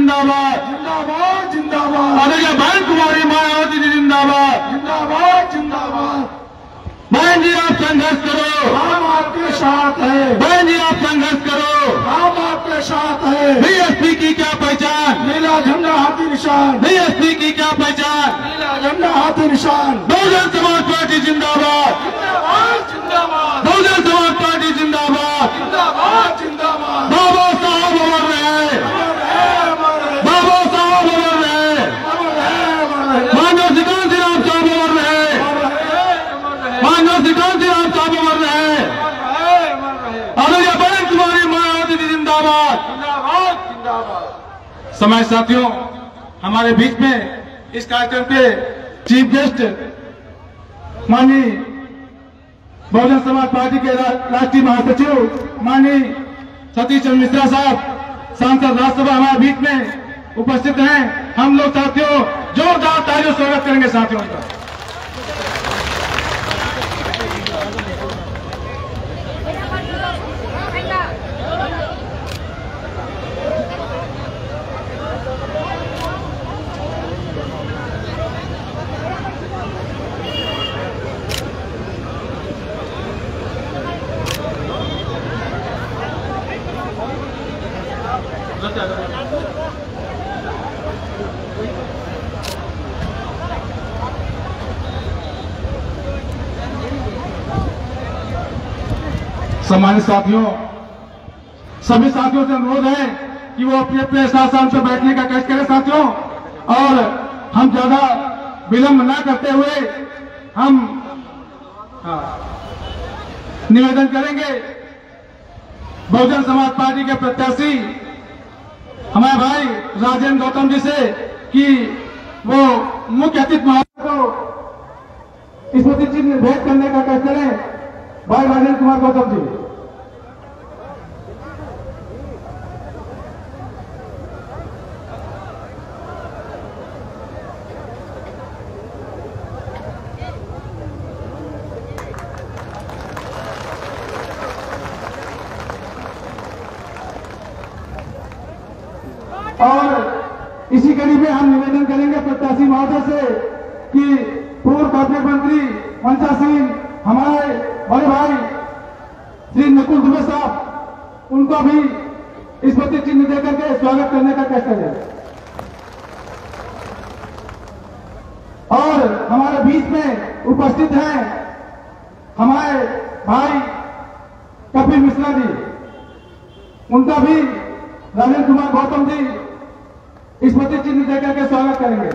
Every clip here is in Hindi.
जिंदाबाद जिंदाबाद जिंदाबाद। आदरणीय बहन कुमारी मायावती जी जिंदाबाद जिंदाबाद जिंदाबाद। बहन जी आप संघर्ष करो, हम आपके साथ हैं। बहन जी आप संघर्ष करो, हम आपके साथ हैं। बीएसपी की क्या पहचान, नीला झंडा हाथी निशान। बीएसपी की क्या पहचान, नीला झंडा हाथी निशान। बहुजन समाज पार्टी जिंदाबाद, जिंदाबाद जिंदाबाद। बहुजन समाज पार्टी जिंदाबाद। जिंदाबाद जिंदाबाद। बाबा साहब अमर रहे, बाबा साहब अमर रहे, मानव श्रीकांत राम साहब अमर रहे, मानव श्रीकांत राम साहब अमर रहे। आदरणीय बहन कुमारी मायावती जी जिंदाबाद। समय साथियों, हमारे बीच में इस कार्यक्रम के चीफ गेस्ट माननीय बहुजन समाज पार्टी के राष्ट्रीय महासचिव माननीय सतीश चंद्र मिश्रा साहब, सांसद राज्यसभा हमारे बीच में उपस्थित हैं। हम लोग साथियों जोरदार तालियों से स्वागत करेंगे साथियों का। सम्मानित साथियों, सभी साथियों से अनुरोध है कि वो अपने अपने स्थान पर बैठने का कष्ट करें साथियों, और हम ज्यादा विलंब न करते हुए हम निवेदन करेंगे बहुजन समाज पार्टी के प्रत्याशी हमारे भाई राजेंद्र गौतम जी से कि वो मुख्य अतिथि महोदय को स्मृति चिन्ह भेंट करने का कष्ट करें। भाई राजेंद्र कुमार गौतम जी। और इसी कड़ी में हम निवेदन करेंगे प्रत्याशी महोदय से कि पूर्व कैबिनेट मंत्री मनसा सिंह, हमारे बड़े भाई श्री नकुल दुबे साहब, उनको भी स्मृति चिन्ह देकर के स्वागत करने का कष्ट करें। और हमारे बीच में उपस्थित हैं हमारे भाई कपिल मिश्रा जी, उनका भी राजेंद्र कुमार गौतम जी स्मृति चिन्ह देकर के स्वागत करेंगे।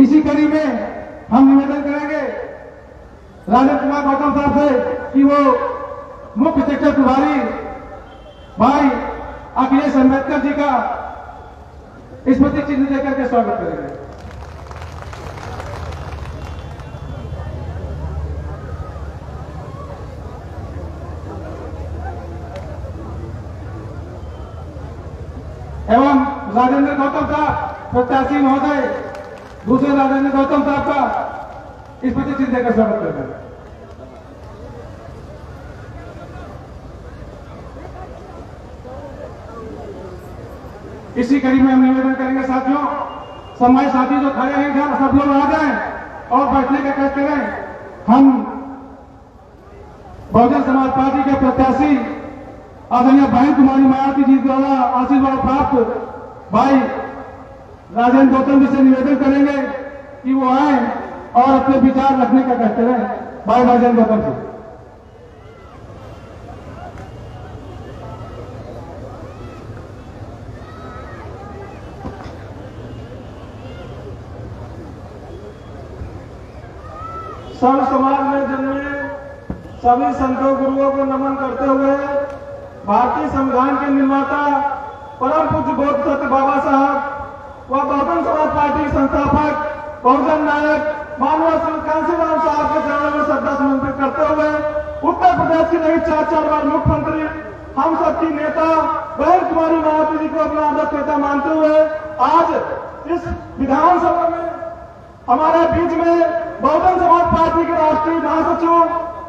इसी कड़ी में हम निवेदन करेंगे राजेंद्र कुमार गौतम साहब से कि वो मुख्य शिक्षक प्रभारी भाई अखिलेश अम्बेडकर जी का स्मृति चिन्ह देकर के स्वागत करेंगे। एवं राजेंद्र गौतम साहब प्रत्याशी महोदय दूसरे राजेंद्र गौतम साहब का स्मृति चिन्ह देकर स्वागत करते हैं। इसी कड़ी में हम निवेदन करेंगे साथियों, सम्मानित साथी जो खड़े हैं इधर सब लोग आ जाएं और बैठने का कष्ट करें। हम बहुजन समाज पार्टी के प्रत्याशी आदरणीय बहन कुमारी मायावती जी द्वारा आशीर्वाद प्राप्त भाई राजेंद्र गौतम जी से निवेदन करेंगे कि वो आए और अपने विचार रखने का कष्ट करें। भाई राजेंद्र गौतम जी। सर्व समाज में जन्मे सभी संतों गुरुओं को नमन करते हुए भारतीय संविधान के निर्माता परम पूज्य बोध सत्य बाबा साहब व बहुजन समाज पार्टी के संस्थापक बहुजन नायक माननीय श्री कांशीराम साहब के चरणों में श्रद्धा समर्पित करते हुए उत्तर प्रदेश की नहीं 4 बार मुख्यमंत्री हम सबकी नेता बहन कुमारी मायावती जी को अपना आदर्श नेता मानते हुए आज इस विधानसभा में हमारे बीच में बहुजन समाज पार्टी के राष्ट्रीय महासचिव,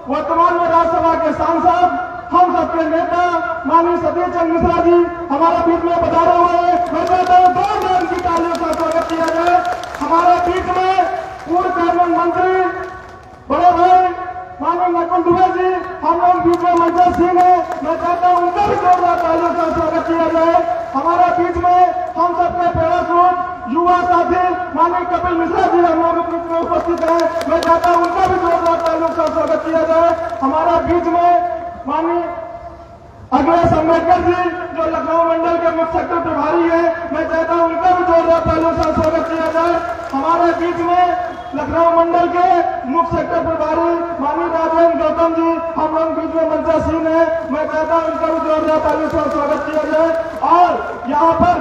वर्तमान में राज्यसभा के सांसद हम सबके नेता माननीय सतीश चंद्र मिश्रा जी हमारे बीच में पधारे हुए हैं। मैं चाहता हूँ 2 जोर की तालियों का स्वागत किया जाए। हमारे बीच में पूर्व कैबिनेट मंत्री बड़े भाई माननीय नकुल दुबे जी हम लोग बीच में मंजर सिंह है, मैं चाहता हूँ उनका भी जोरदार तालियों का स्वागत किया जाए। हमारे बीच में हम सबके पैराशूट युवा साथी माननीय कपिल मिश्रा जी हम लोग बीच में उपस्थित है, मैं चाहता हूँ उनका भी जोरदार तालियों का स्वागत किया जाए। हमारे बीच में माननीय अखिलेश अम्बेडकर जी जो लखनऊ मंडल के मुख्य सेक्टर प्रभारी है, मैं चाहता हूँ उनका भी जोरदार तालियों से स्वागत किया जाए। हमारे बीच में लखनऊ मंडल के मुख्य सेक्टर प्रभारी माननीय राजेंद्र गौतम जी हम लोग बीच में मंचा सिंह है, मैं चाहता हूँ उनका भी जोरदार तालियों से स्वागत किया जाए। और यहाँ पर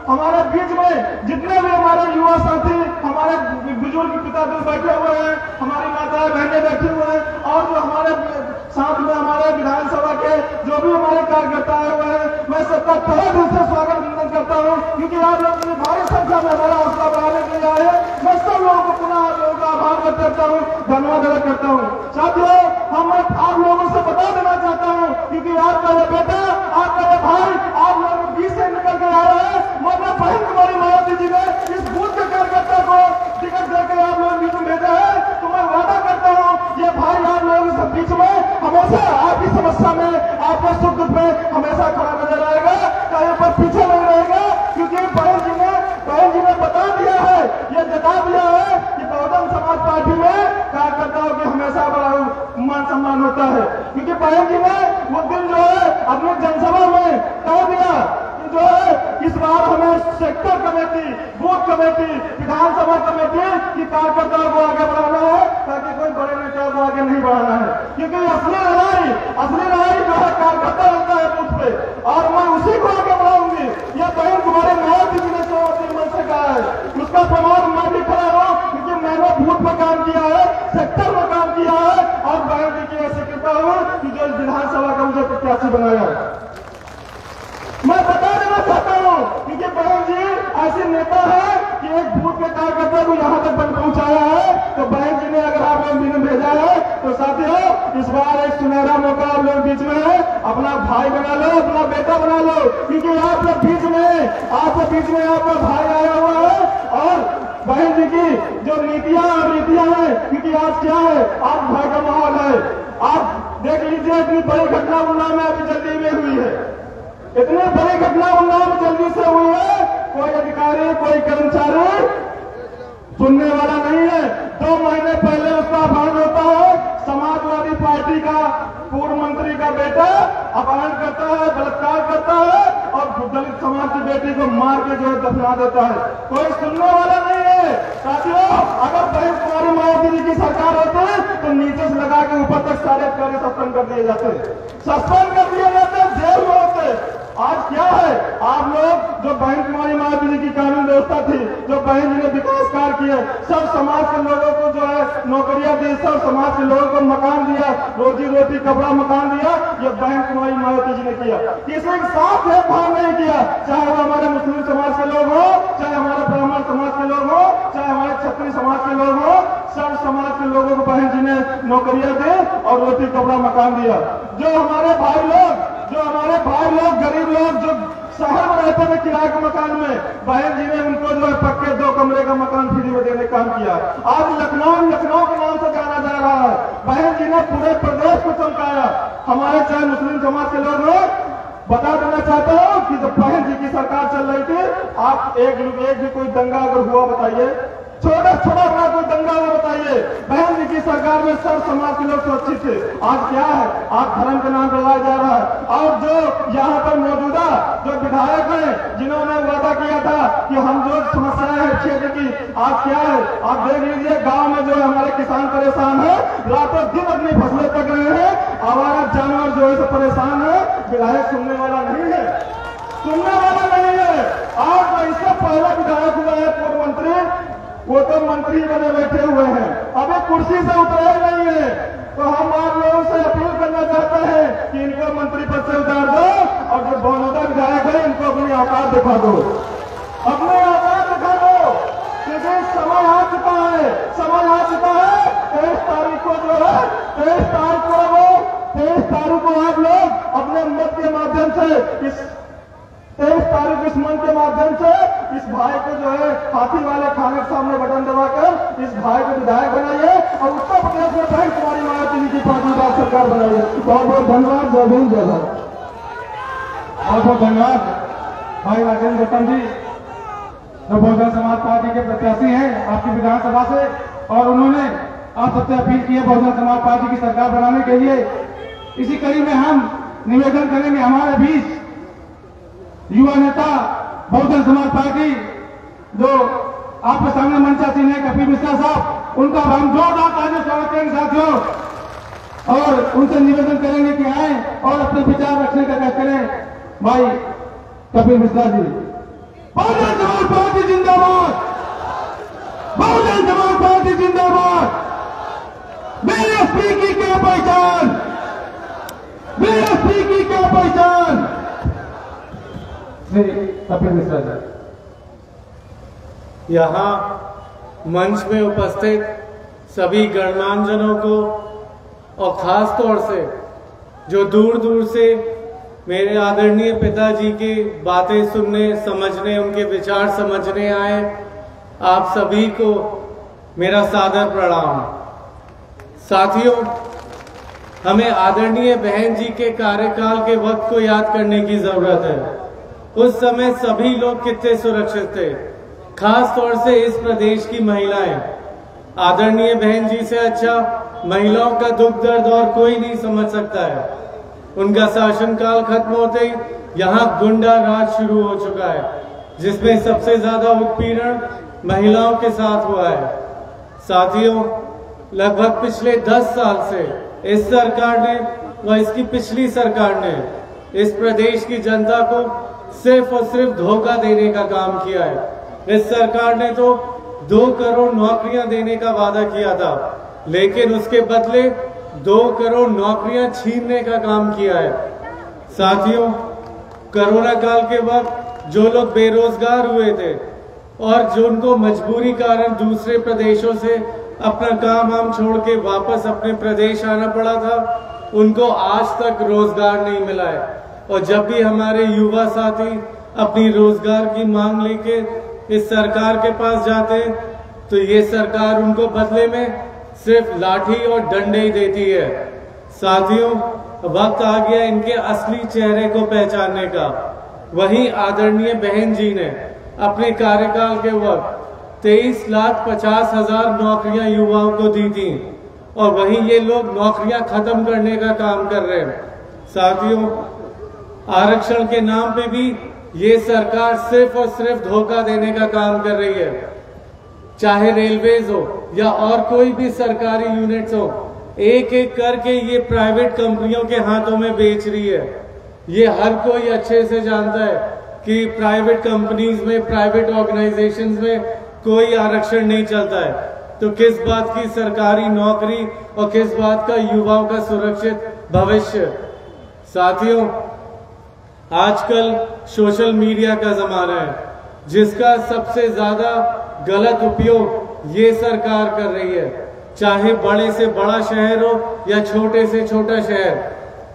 हमारे बीच में जितने भी हमारे युवा साथी हमारे बुजुर्ग पिता जो बैठे हुए हैं, हमारी माताएं बहनें बैठी हुए हैं और जो हमारे साथ में हमारे विधानसभा के जो भी हमारे कार्यकर्ता आए हुए हैं, मैं सबका तहे दिल से स्वागत करता हूँ क्योंकि आप लोग इतनी भारी संख्या में हमारा हौसला बढ़ाने के लिए आए। मैं सब लोगों को पुनः आप लोगों का आभार व्यक्त करता हूँ, धन्यवाद अदा करता हूँ। साथियों हम आप लोगों से बता देना चाहता हूँ क्योंकि आपका ये बेटा आपका ये भाई आप लोग 20 से निकल के आ रहे हैं, मतलब बहन कुमारी मायावती जी ने इस बूथ के कार्यकर्ता को टिकट देकर आप लोग बीच में भेजा है, तो मैं वादा करता हूँ ये भाई आप लोगों के बीच में हमेशा आपकी समस्या में आपके सुख दुख में हमेशा खड़ा नजर आएगा, कहीं पर पीछे नहीं रहेगा क्योंकि बहन जी ने बता दिया है, ये जता दिया है कि बहुजन समाज पार्टी में कार्यकर्ताओं की हमेशा बड़ा मान सम्मान होता है क्योंकि बहन जी ने वो दिन जो है अपनी जनसभा में कह दिया जो है इस बार हमें सेक्टर कमेटी, बूथ कमेटी, विधानसभा कमेटी की कार्यकर्ताओं को आगे बढ़ाना है ताकि कोई बड़े नेताओं को आगे नहीं बढ़ाना है क्योंकि असली लड़ाई जो है कार्यकर्ता रहता है बूथ पे और मैं उसी को आगे बढ़ाऊंगी। ये बहन कुमारी मायावती जी ने 100 मन से कहा है, उसका प्रमाण मैं भी खड़ा हूँ क्योंकि मैंने बूथ पर काम किया है, सेक्टर में काम किया है और बहन जी की ऐसी कृपा हूँ कि जो विधानसभा का मुझे प्रत्याशी बनाया है। मैं बता देना चाहता हूँ क्योंकि बहन जी ऐसे नेता है कि एक बूथ के कार्यकर्ता को यहाँ तक पहुंचाया है, तो बहन जी ने अगर आप लोग बीच में भेजा है तो साथियों इस बार एक सुनहरा मौका आप लोग बीच में है, अपना भाई बना लो, अपना बेटा बना लो क्योंकि आप लोग बीच में आपका भाई आया हुआ है और बहन जी की जो नीतियां और रीतियां हैं क्योंकि आज क्या है, आज भय का माहौल है। आप देख लीजिए इतनी बड़ी घटना उन्नाव में अभी जल्दी में हुई है, इतनी बड़ी घटना उन्नाव में जल्दी से हुई है, कोई अधिकारी कोई कर्मचारी सुनने वाला नहीं है। 2 महीने पहले उसका अपहरण होता है, समाजवादी पार्टी का पूर्व मंत्री का बेटा अपहरण करता है, बलात्कार करता है और दलित समाज की बेटी को मार के जो है दफना देता है, कोई सुनने वाला नहीं है। साथियों अगर बहन कुमारी मायावती जी की सरकार होती तो नीचे से लगा के ऊपर तक सारे अधिकारी सस्पेंड कर दिए जाते, जेल में होते। आज क्या है, आप लोग जो बहन कुमारी मायावती जी की कानून व्यवस्था थी, जो बहन जी ने विकास कार्य किए, सब समाज के लोगों को जो है नौकरियां दी, सब समाज के लोगों को मकान दिया, रोजी कपड़ा मकान दिया, ये बहन कुमारी मायावती जी ने किया। किसी के साथ भेदभाव नहीं किया, चाहे वो हमारे मुस्लिम समाज के लोग हो, चाहे हमारे ब्राह्मण समाज के लोग हो, चाहे हमारे क्षत्रिय समाज के लोग हो, सब समाज के लोगों को बहन जी ने नौकरियां दी और रोटी कपड़ा मकान दिया। जो हमारे भाई लोग गरीब लोग जो शहर में रहते थे किराए के मकान में, बहन जी ने उनको जो है पक्के 2 कमरे का मकान फ्री में देने का काम किया। आज लखनऊ के नाम से जाना जा रहा है, बहन जी ने पूरे प्रदेश को चमकाया। हमारे चाहे मुस्लिम समाज के लोग हो, बता देना चाहता हूँ कि जब बहन जी की सरकार चल रही थी, आप एक भी कोई दंगा अगर हुआ बताइए, छोटा बड़ा कोई दंगा हुआ बताइए, बहन जी की सरकार में सब समाज के लोग सुरक्षित थे। आज क्या है, आज धर्म के नाम पर लाया जा रहा है। और जो यहाँ पर मौजूदा जो विधायक हैं जिन्होंने वादा किया था कि हम जो समस्याएं हैं क्षेत्र की, आज क्या है, आप देख लीजिए गांव में जो हमारे किसान परेशान है, रातों दिन अपनी फसलें तक रहे हैं, आवारा जानवर जो है परेशान है, विधायक सुनने वाला नहीं है। आज इससे पहला विधायक हुआ है पूर्व मंत्री, वो तो मंत्री बने बैठे हुए हैं, अभी कुर्सी से उतरे नहीं है। तो हम आप लोगों से अपील करना चाहते हैं कि इनको मंत्री पद से उतार दो और जो मौजूदा विधायक है इनको अपनी औकात दिखा दो, अपनी औकात दिखा दो क्योंकि समय आ चुका है। 23 तारीख को जो है 23 तारीख को आप लोग माध्यम से इस 23 तारीख इस मंच के माध्यम से इस भाई को जो है हाथी वाले खाने के सामने बटन दबाकर इस भाई को विधायक बनाइए और उत्तर प्रदेश में बहन कुमारी मायावती की 5वीं बार सरकार बनाइए। बहुत बहुत धन्यवाद। जय भीम जय भारत। बहुत बहुत धन्यवाद भाई राजेंद्र गौतम जी, जो बहुजन समाज पार्टी के प्रत्याशी हैं आपकी विधानसभा से, और उन्होंने आप सबसे अपील की है बहुजन समाज पार्टी की सरकार बनाने के लिए। इसी कड़ी में हम निवेदन करेंगे, हमारे बीच युवा नेता बहुजन समाज पार्टी जो आपके सामने मंचासीन है कपिल मिश्रा साहब, उनका हम जोरदार तालियों से स्वागत करेंगे साथियों, और उनसे निवेदन करेंगे कि आए और अपने विचार रखने का क्या करें। भाई कपिल मिश्रा जी। बहुजन समाज पार्टी जिंदाबाद, बहुजन समाज पार्टी जिंदाबाद। बीएसपी की क्या पहचान, बीएसपी की क्या पहचान। श्री कपिल मिश्रा जी। यहाँ मंच में उपस्थित सभी गणमान्यजनों को और खास तौर से जो दूर दूर से मेरे आदरणीय पिताजी की बातें सुनने, समझने, उनके विचार समझने आए, आप सभी को मेरा सादर प्रणाम। साथियों, हमें आदरणीय बहन जी के कार्यकाल के वक्त को याद करने की जरूरत है। उस समय सभी लोग कितने सुरक्षित थे, खास तौर से इस प्रदेश की महिलाएं। आदरणीय बहन जी से अच्छा महिलाओं का दुख दर्द और कोई नहीं समझ सकता है। उनका शासनकाल खत्म होते ही यहाँ गुंडा राज शुरू हो चुका है, जिसमें सबसे ज्यादा उत्पीड़न महिलाओं के साथ हुआ है। साथियों, लगभग पिछले 10 साल से इस सरकार ने व इसकी पिछली सरकार ने इस प्रदेश की जनता को सिर्फ और सिर्फ धोखा देने का काम किया है। इस सरकार ने तो 2 करोड़ नौकरियां देने का वादा किया था, लेकिन उसके बदले 2 करोड़ नौकरियां छीनने का काम किया है। साथियों, कोरोना काल के वक्त जो लोग बेरोजगार हुए थे और जो उनको मजबूरी कारण दूसरे प्रदेशों से अपना काम वाम छोड़ के वापस अपने प्रदेश आना पड़ा था, उनको आज तक रोजगार नहीं मिला है। और जब भी हमारे युवा साथी अपनी रोजगार की मांग लेके इस सरकार के पास जाते हैं, तो ये सरकार उनको बदले में सिर्फ लाठी और डंडे ही देती है। साथियों, वक्त आ गया इनके असली चेहरे को पहचानने का। वहीं आदरणीय बहन जी ने अपने कार्यकाल के वक्त 23,50,000 नौकरियां युवाओं को दी थी, और वहीं ये लोग नौकरियां खत्म करने का काम कर रहे हैं। साथियों, आरक्षण के नाम पे भी ये सरकार सिर्फ और सिर्फ धोखा देने का काम कर रही है। चाहे रेलवेज हो या और कोई भी सरकारी यूनिट्स हो, एक एक करके ये प्राइवेट कंपनियों के हाथों में बेच रही है। ये हर कोई अच्छे से जानता है कि प्राइवेट कंपनीज में, प्राइवेट ऑर्गेनाइजेशंस में कोई आरक्षण नहीं चलता है, तो किस बात की सरकारी नौकरी और किस बात का युवाओं का सुरक्षित भविष्य। साथियों, आजकल सोशल मीडिया का जमाना है, जिसका सबसे ज्यादा गलत उपयोग ये सरकार कर रही है। चाहे बड़े से बड़ा शहर हो या छोटे से छोटा शहर,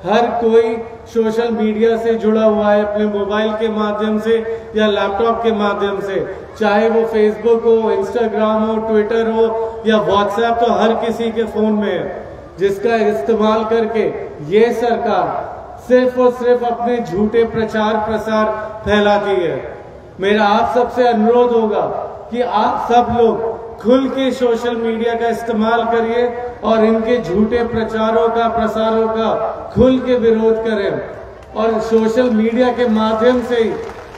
हर कोई सोशल मीडिया से जुड़ा हुआ है, अपने मोबाइल के माध्यम से या लैपटॉप के माध्यम से। चाहे वो फेसबुक हो, इंस्टाग्राम हो, ट्विटर हो या व्हाट्सएप, तो हर किसी के फोन में है, जिसका इस्तेमाल करके ये सरकार सिर्फ और सिर्फ अपने झूठे प्रचार प्रसार फैलाती है। मेरा आप सबसे अनुरोध होगा कि आप सब लोग खुल के सोशल मीडिया का इस्तेमाल करिए और इनके झूठे प्रचारों का, प्रसारों का खुल के विरोध करें, और सोशल मीडिया के माध्यम से ही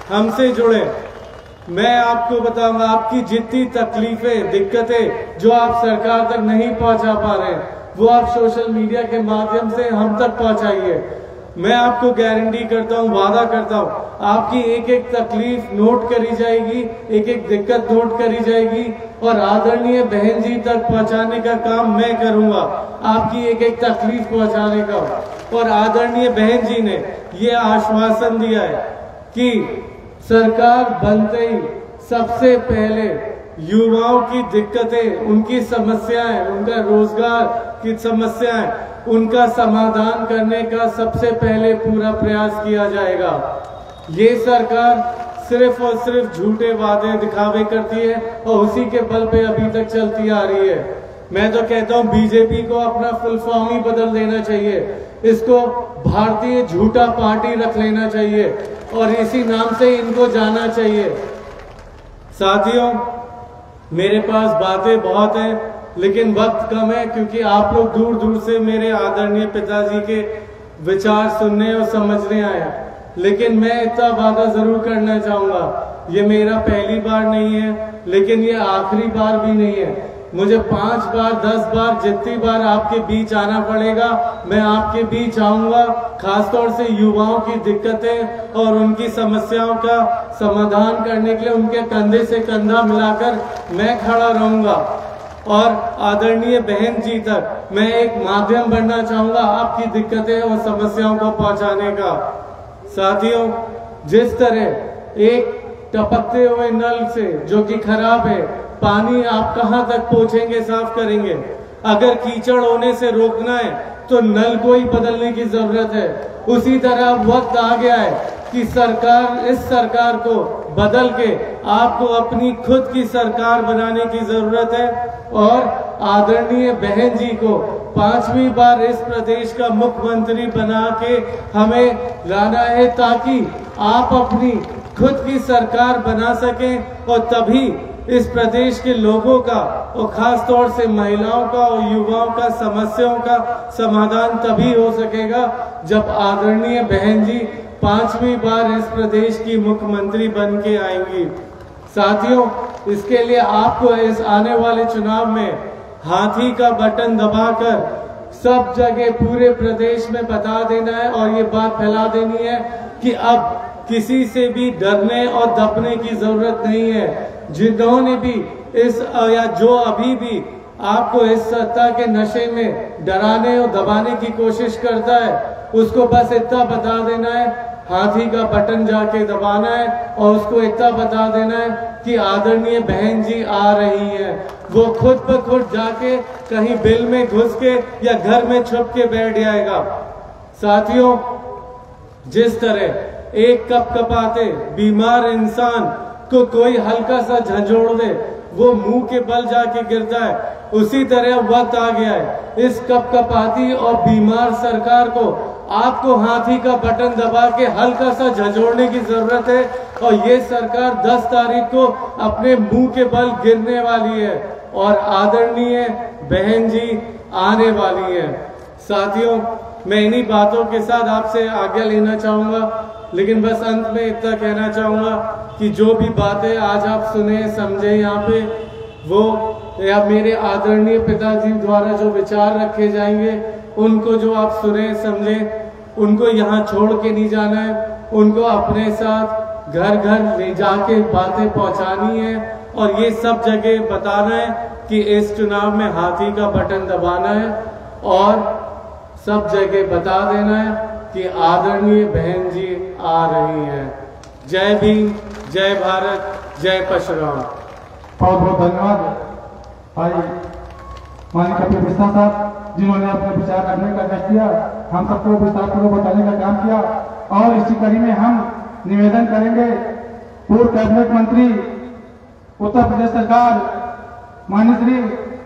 हमसे जुड़े। मैं आपको बताऊंगा, आपकी जितनी तकलीफें, दिक्कतें जो आप सरकार तक नहीं पहुंचा पा रहे, वो आप सोशल मीडिया के माध्यम से हम तक पहुंचाइए। मैं आपको गारंटी करता हूं, वादा करता हूं, आपकी एक एक तकलीफ नोट करी जाएगी, एक एक दिक्कत नोट करी जाएगी, और आदरणीय बहन जी तक पहुंचाने का काम मैं करूंगा, आपकी एक एक तकलीफ पहुंचाने का। और आदरणीय बहन जी ने ये आश्वासन दिया है कि सरकार बनते ही सबसे पहले युवाओं की दिक्कतें, उनकी समस्याएं, उनका रोजगार की समस्याएं उनका समाधान करने का सबसे पहले पूरा प्रयास किया जाएगा। ये सरकार सिर्फ और सिर्फ झूठे वादे दिखावे करती है और उसी के बल पे अभी तक चलती आ रही है। मैं तो कहता हूँ बीजेपी को अपना फुल फॉर्म ही बदल देना चाहिए, इसको भारतीय झूठा पार्टी रख लेना चाहिए और इसी नाम से इनको जाना चाहिए। साथियों, मेरे पास बातें बहुत हैं लेकिन वक्त कम है, क्योंकि आप लोग दूर दूर से मेरे आदरणीय पिताजी के विचार सुनने और समझने आए। लेकिन मैं इतना वादा जरूर करना चाहूंगा, ये मेरा पहली बार नहीं है लेकिन ये आखिरी बार भी नहीं है। मुझे 5 बार 10 बार जितनी बार आपके बीच आना पड़ेगा मैं आपके बीच आऊंगा। खासतौर से युवाओं की दिक्कतें और उनकी समस्याओं का समाधान करने के लिए उनके कंधे से कंधा मिलाकर मैं खड़ा रहूंगा और आदरणीय बहन जी तक मैं एक माध्यम बनना चाहूंगा आपकी दिक्कतें और समस्याओं को पहुंचाने का। साथियों, जिस तरह एक टपकते हुए नल से जो कि खराब है पानी आप कहां तक पहुंचेंगे, साफ करेंगे। अगर कीचड़ होने से रोकना है तो नल को ही बदलने की जरूरत है। उसी तरह वक्त आ गया है कि इस सरकार को बदल के आपको अपनी खुद की सरकार बनाने की जरूरत है और आदरणीय बहन जी को 5वीं बार इस प्रदेश का मुख्यमंत्री बना के हमें लाना है ताकि आप अपनी खुद की सरकार बना सकें और तभी इस प्रदेश के लोगों का और खास तौर से महिलाओं का और युवाओं का समस्याओं का समाधान तभी हो सकेगा जब आदरणीय बहन जी 5वीं बार इस प्रदेश की मुख्यमंत्री बन के आएंगी। साथियों, इसके लिए आपको इस आने वाले चुनाव में हाथी का बटन दबाकर सब जगह पूरे प्रदेश में बता देना है और ये बात फैला देनी है कि अब किसी से भी डरने और दबने की जरूरत नहीं है। जिन्होंने भी जो अभी भी आपको इस सत्ता के नशे में डराने और दबाने की कोशिश करता है उसको बस इतना बता देना है, हाथी का बटन जाके दबाना है और उसको इतना बता देना है कि आदरणीय बहन जी आ रही हैं। वो खुद ब खुद जाके कहीं बिल में घुस के या घर में छुप के बैठ जाएगा। साथियों, जिस तरह एक कपकपाते बीमार इंसान को कोई हल्का सा झंझोड़ दे वो मुंह के बल जाके गिरता है, उसी तरह वक्त आ गया है इस कपकपाती और बीमार सरकार को आपको हाथी का बटन दबा के हल्का सा झंझोड़ने की जरूरत है और ये सरकार 10 तारीख को अपने मुंह के बल गिरने वाली है और आदरणीय बहन जी आने वाली है। साथियों, मैं इन्हीं बातों के साथ आपसे आज्ञा लेना चाहूंगा, लेकिन बस अंत में इतना कहना चाहूंगा कि जो भी बातें आज आप सुने समझे यहाँ पे वो या मेरे आदरणीय पिताजी द्वारा जो विचार रखे जाएंगे उनको जो आप सुने समझे उनको यहाँ छोड़ के नहीं जाना है, उनको अपने साथ घर घर ले जाके बातें पहुंचानी है और ये सब जगह बताना है कि इस चुनाव में हाथी का बटन दबाना है और सब जगह बता देना है कि आदरणीय बहन जी आ रही हैं। जय भीम, जय भारत, जय परशुराम। बहुत बहुत धन्यवाद भाई माननीय कपिल मिश्रा साहब जिन्होंने अपने विचार रखने का कष्ट किया, हम सबको विस्तार पूर्वक बताने का काम किया और इसी कड़ी में हम निवेदन करेंगे पूर्व कैबिनेट मंत्री उत्तर प्रदेश सरकार माननीय श्री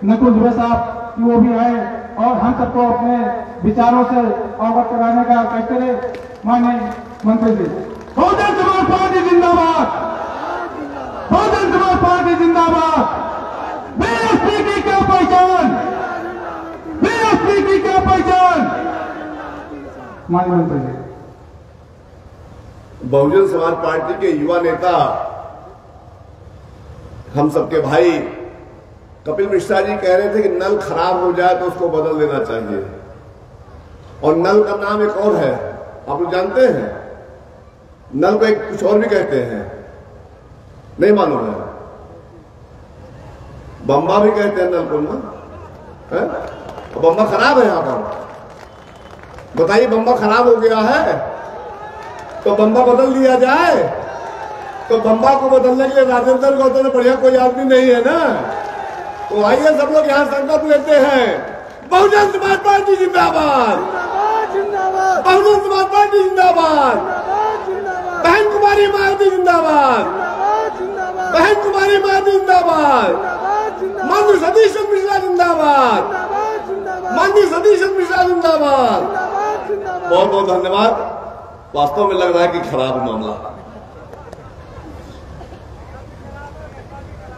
नकुल दुबे साहब कि वो भी आए और हम सबको अपने विचारों से अवगत कराने का कष्ट करें। माननीय मंत्री जी। बहुजन समाज पार्टी जिंदाबाद, बहुजन समाज पार्टी जिंदाबाद। बीएसपी की क्या पहचान, बीएसपी की क्या पहचान। माननीय मंत्री जी। बहुजन समाज पार्टी के युवा नेता हम सबके भाई कपिल मिश्रा जी कह रहे थे कि नल खराब हो जाए तो उसको बदल देना चाहिए और नल का नाम एक और है, आप लोग जानते हैं। नल को एक कुछ और भी कहते हैं, नहीं मालूम है? बम्बा भी कहते हैं नल को ना, है? बम्बा खराब है यहाँ पर। बताइए, बम्बा खराब हो गया है तो बम्बा बदल दिया जाए। तो बम्बा को बदलने के लिए राजेंद्र गौतम से बढ़िया कोई आदमी नहीं है ना। तो आइए सब लोग यहाँ संकल्प लेते हैं, बहुजन समाज पार्टी जिंदाबाद, बहुजन समाज पार्टी जिंदाबाद, बहन कुमारी मायावती जिंदाबाद, बहन कुमारी मायावती जिंदाबाद, माननीय सतीश चंद्र मिश्रा जिंदाबाद, माननीय सतीश चंद्र मिश्रा जिंदाबाद। बहुत बहुत धन्यवाद। वास्तव में लग रहा है कि खराब मामला।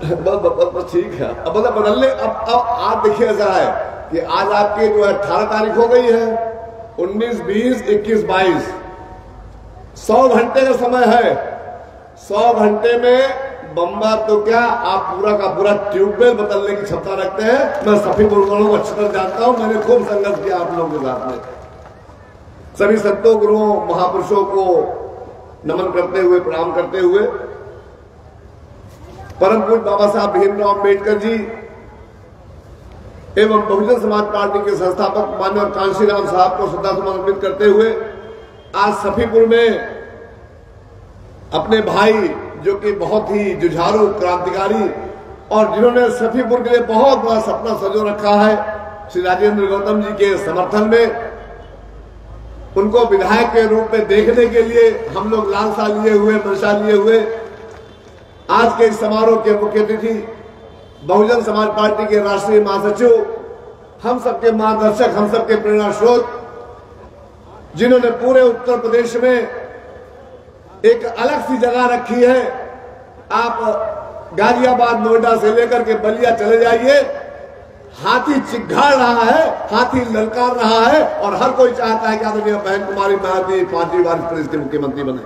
बस ठीक है। अब मतलब बदलने अब आज देखिए ऐसा है कि आज आपकी जो है 18 तारीख हो गई है, 19, 20, 21, 22 100 घंटे का समय है। 100 घंटे में बम्बा तो क्या आप पूरा का पूरा ट्यूबवेल बदलने की क्षमता रखते हैं। मैं सभी गुरुओं को अच्छी तरह जानता हूं, मैंने खूब संघर्ष किया आप लोगों के साथ में। सभी संतों गुरुओं महापुरुषों को नमन करते हुए, प्रणाम करते हुए, परम पूज्य बाबा साहब भीमराव अम्बेडकर जी एवं बहुजन समाज पार्टी के संस्थापक माननीय कांशीराम साहब को श्रद्धासुमन अर्पित करते हुए आज सफीपुर में अपने भाई जो कि बहुत ही जुझारू क्रांतिकारी और जिन्होंने सफीपुर के लिए बहुत बड़ा सपना सजो रखा है, श्री राजेंद्र गौतम जी के समर्थन में उनको विधायक के रूप में देखने के लिए हम लोग लालसा लिए हुए, मंशा लिए हुए आज के इस समारोह के मुख्य अतिथि बहुजन समाज पार्टी के राष्ट्रीय महासचिव, हम सबके मार्गदर्शक, हम सबके प्रेरणा स्रोत, जिन्होंने पूरे उत्तर प्रदेश में एक अलग सी जगह रखी है। आप गाजियाबाद, नोएडा से लेकर के बलिया चले जाइए, हाथी चिघाड़ रहा है, हाथी ललकार रहा है और हर कोई चाहता है कि आदरणीय बहन कुमारी मायावती 5वीं बार इस प्रदेश के मुख्यमंत्री बने।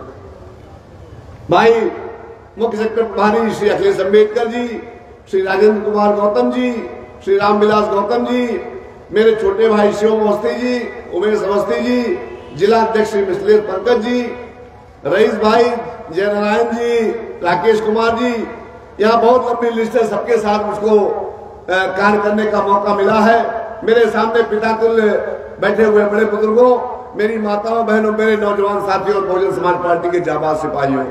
भाई मुख्य सेक्रेटरी प्रभारी श्री अखिलेश अम्बेडकर जी, श्री राजेंद्र कुमार गौतम जी, श्री रामविलास गौतम जी, मेरे छोटे भाई शिवम अवस्थी जी, उमेश अवस्थी जी, जिला अध्यक्ष श्री मिथिलेश पंकज जी, रईस भाई, जयनारायण जी, राकेश कुमार जी, यहाँ बहुत लंबी लिस्ट है। सबके साथ मुझको कार्य करने का मौका मिला है। मेरे सामने पिता तुल्य बैठे हुए बड़े बुजुर्गों, मेरी माताओं, बहनों, मेरे नौजवान साथियों और बहुजन समाज पार्टी के जाबाज सिपाहियों,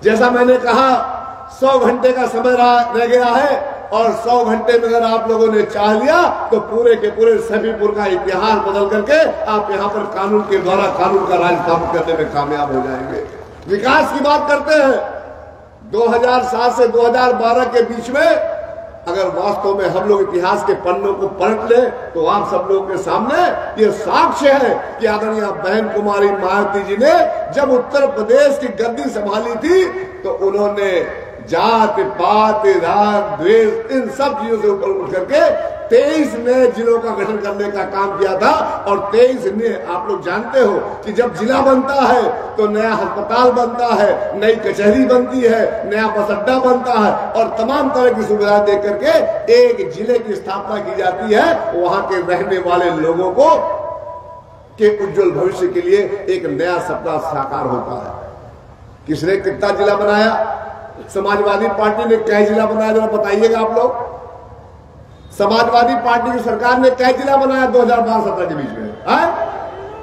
जैसा मैंने कहा 100 घंटे का समय रह गया है और 100 घंटे में अगर आप लोगों ने चाह लिया तो पूरे के पूरे सफीपुर का इतिहास बदल करके आप यहाँ पर कानून के द्वारा कानून का राज स्थापित करने में कामयाब हो जाएंगे। विकास की बात करते हैं, 2007 से 2012 के बीच में अगर वास्तव में हम लोग इतिहास के पन्नों को पलट ले तो आप सब लोगों के सामने ये साक्ष्य है कि आदरणीय बहन कुमारी मायावती जी ने जब उत्तर प्रदेश की गद्दी संभाली थी तो उन्होंने जात पात राग द्वेष इन सब चीजों से ऊपर उठ करके 23 नए जिलों का गठन करने का काम किया था। और 23 ने आप लोग जानते हो कि जब जिला बनता है तो नया अस्पताल बनता है, नई कचहरी बनती है, नया बस अड्डा बनता है और तमाम तरह की सुविधाएं दे करके एक जिले की स्थापना की जाती है। वहां के रहने वाले लोगों को के उज्जवल भविष्य के लिए एक नया सपना साकार होता है। किसने कितना जिला बनाया? समाजवादी पार्टी ने कई जिला बनाया, जरा बताइएगा आप लोग। समाजवादी पार्टी की सरकार ने कई जिला बनाया 2012-17 के बीच में?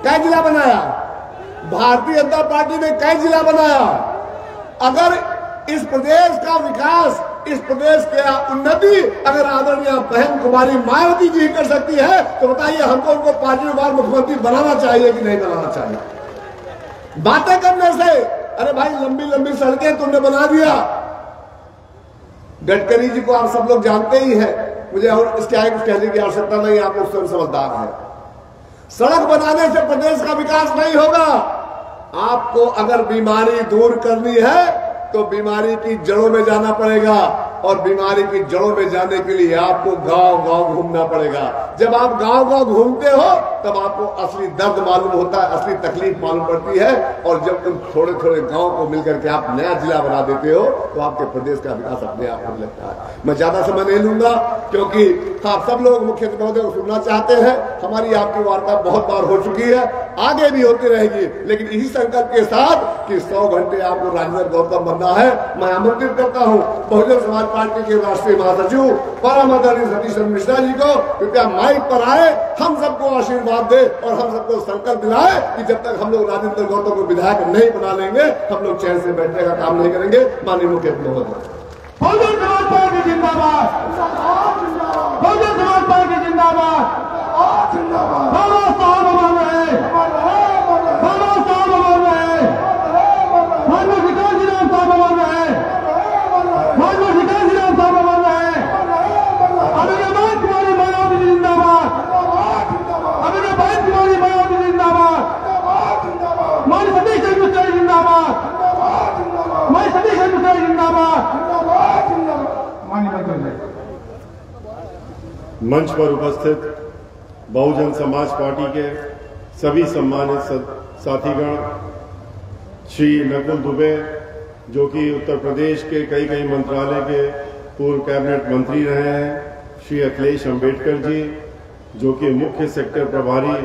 कई जिला बनाया? भारतीय जनता पार्टी ने कई जिला बनाया? अगर इस प्रदेश का विकास, इस प्रदेश की उन्नति अगर आदरणीय बहन कुमारी मायावती जी कर सकती है तो बताइए हमको उनको 5वीं बार मुख्यमंत्री बनाना चाहिए कि नहीं बनाना चाहिए? बातें करने से, अरे भाई लंबी लंबी सड़कें तुमने बना दिया। गडकरी जी को आप सब लोग जानते ही हैं, मुझे और इसके आगे कुछ कहने की आवश्यकता नहीं, आप लोग स्वयं समझदार हैं। सड़क बनाने से प्रदेश का विकास नहीं होगा। आपको अगर बीमारी दूर करनी है तो बीमारी की जड़ों में जाना पड़ेगा और बीमारी की जड़ों में जाने के लिए आपको गांव गांव घूमना पड़ेगा। जब आप गांव गांव घूमते हो तब आपको असली दर्द मालूम होता है, असली तकलीफ मालूम पड़ती है। और जब तुम थोड़े थोड़े गांव को मिलकर के आप नया जिला बना देते हो तो आपके प्रदेश का विकास अपने आप होने लगता है। मैं ज्यादा समय नहीं लूंगा क्योंकि आप सब लोग मुख्यमंत्री महोदय को सुनना चाहते हैं। हमारी आपकी वार्ता बहुत बार हो चुकी है, आगे भी होती रहेगी, लेकिन इसी संकल्प के साथ कि 100 घंटे आपको राजेंद्र गौतम बनना है। मैं आमंत्रित करता हूं बहुजन समाज पार्टी के राष्ट्रीय महासचिव परम आदरणीय सतीश चंद्र मिश्रा जी को, कृपया माइक पर आए, हम सबको आशीर्वाद दे और हम सबको संकल्प दिलाए कि जब तक हम लोग राजेंद्र गौतम को विधायक नहीं बना लेंगे हम लोग चैन से बैठने का काम नहीं करेंगे। माननीय मुख्यमंत्री महोदय। बहुजन समाज पार्टी जिंदाबाद, बहुजन समाज पार्टी जिंदाबाद। बाबा साहब अमर रहे, बाबा साहब अमर रहे, मानव विकास जी राम साहब अमर रहे, मानव विकास जी राम साहब अमर रहे। अभिनव कुमारी मायावती जिंदाबाद, अभिनव कुमारी मायावती जिंदाबाद, मानव सतीश मिश्रा जिंदाबाद, मानव सतीश मिश्रा जिंदाबाद। मंच पर उपस्थित बहुजन समाज पार्टी के सभी सम्मानित साथीगण, श्री नकुल दुबे जो कि उत्तर प्रदेश के कई मंत्रालय के पूर्व कैबिनेट मंत्री रहे हैं, श्री अखिलेश अंबेडकर जी जो कि मुख्य सेक्टर प्रभारी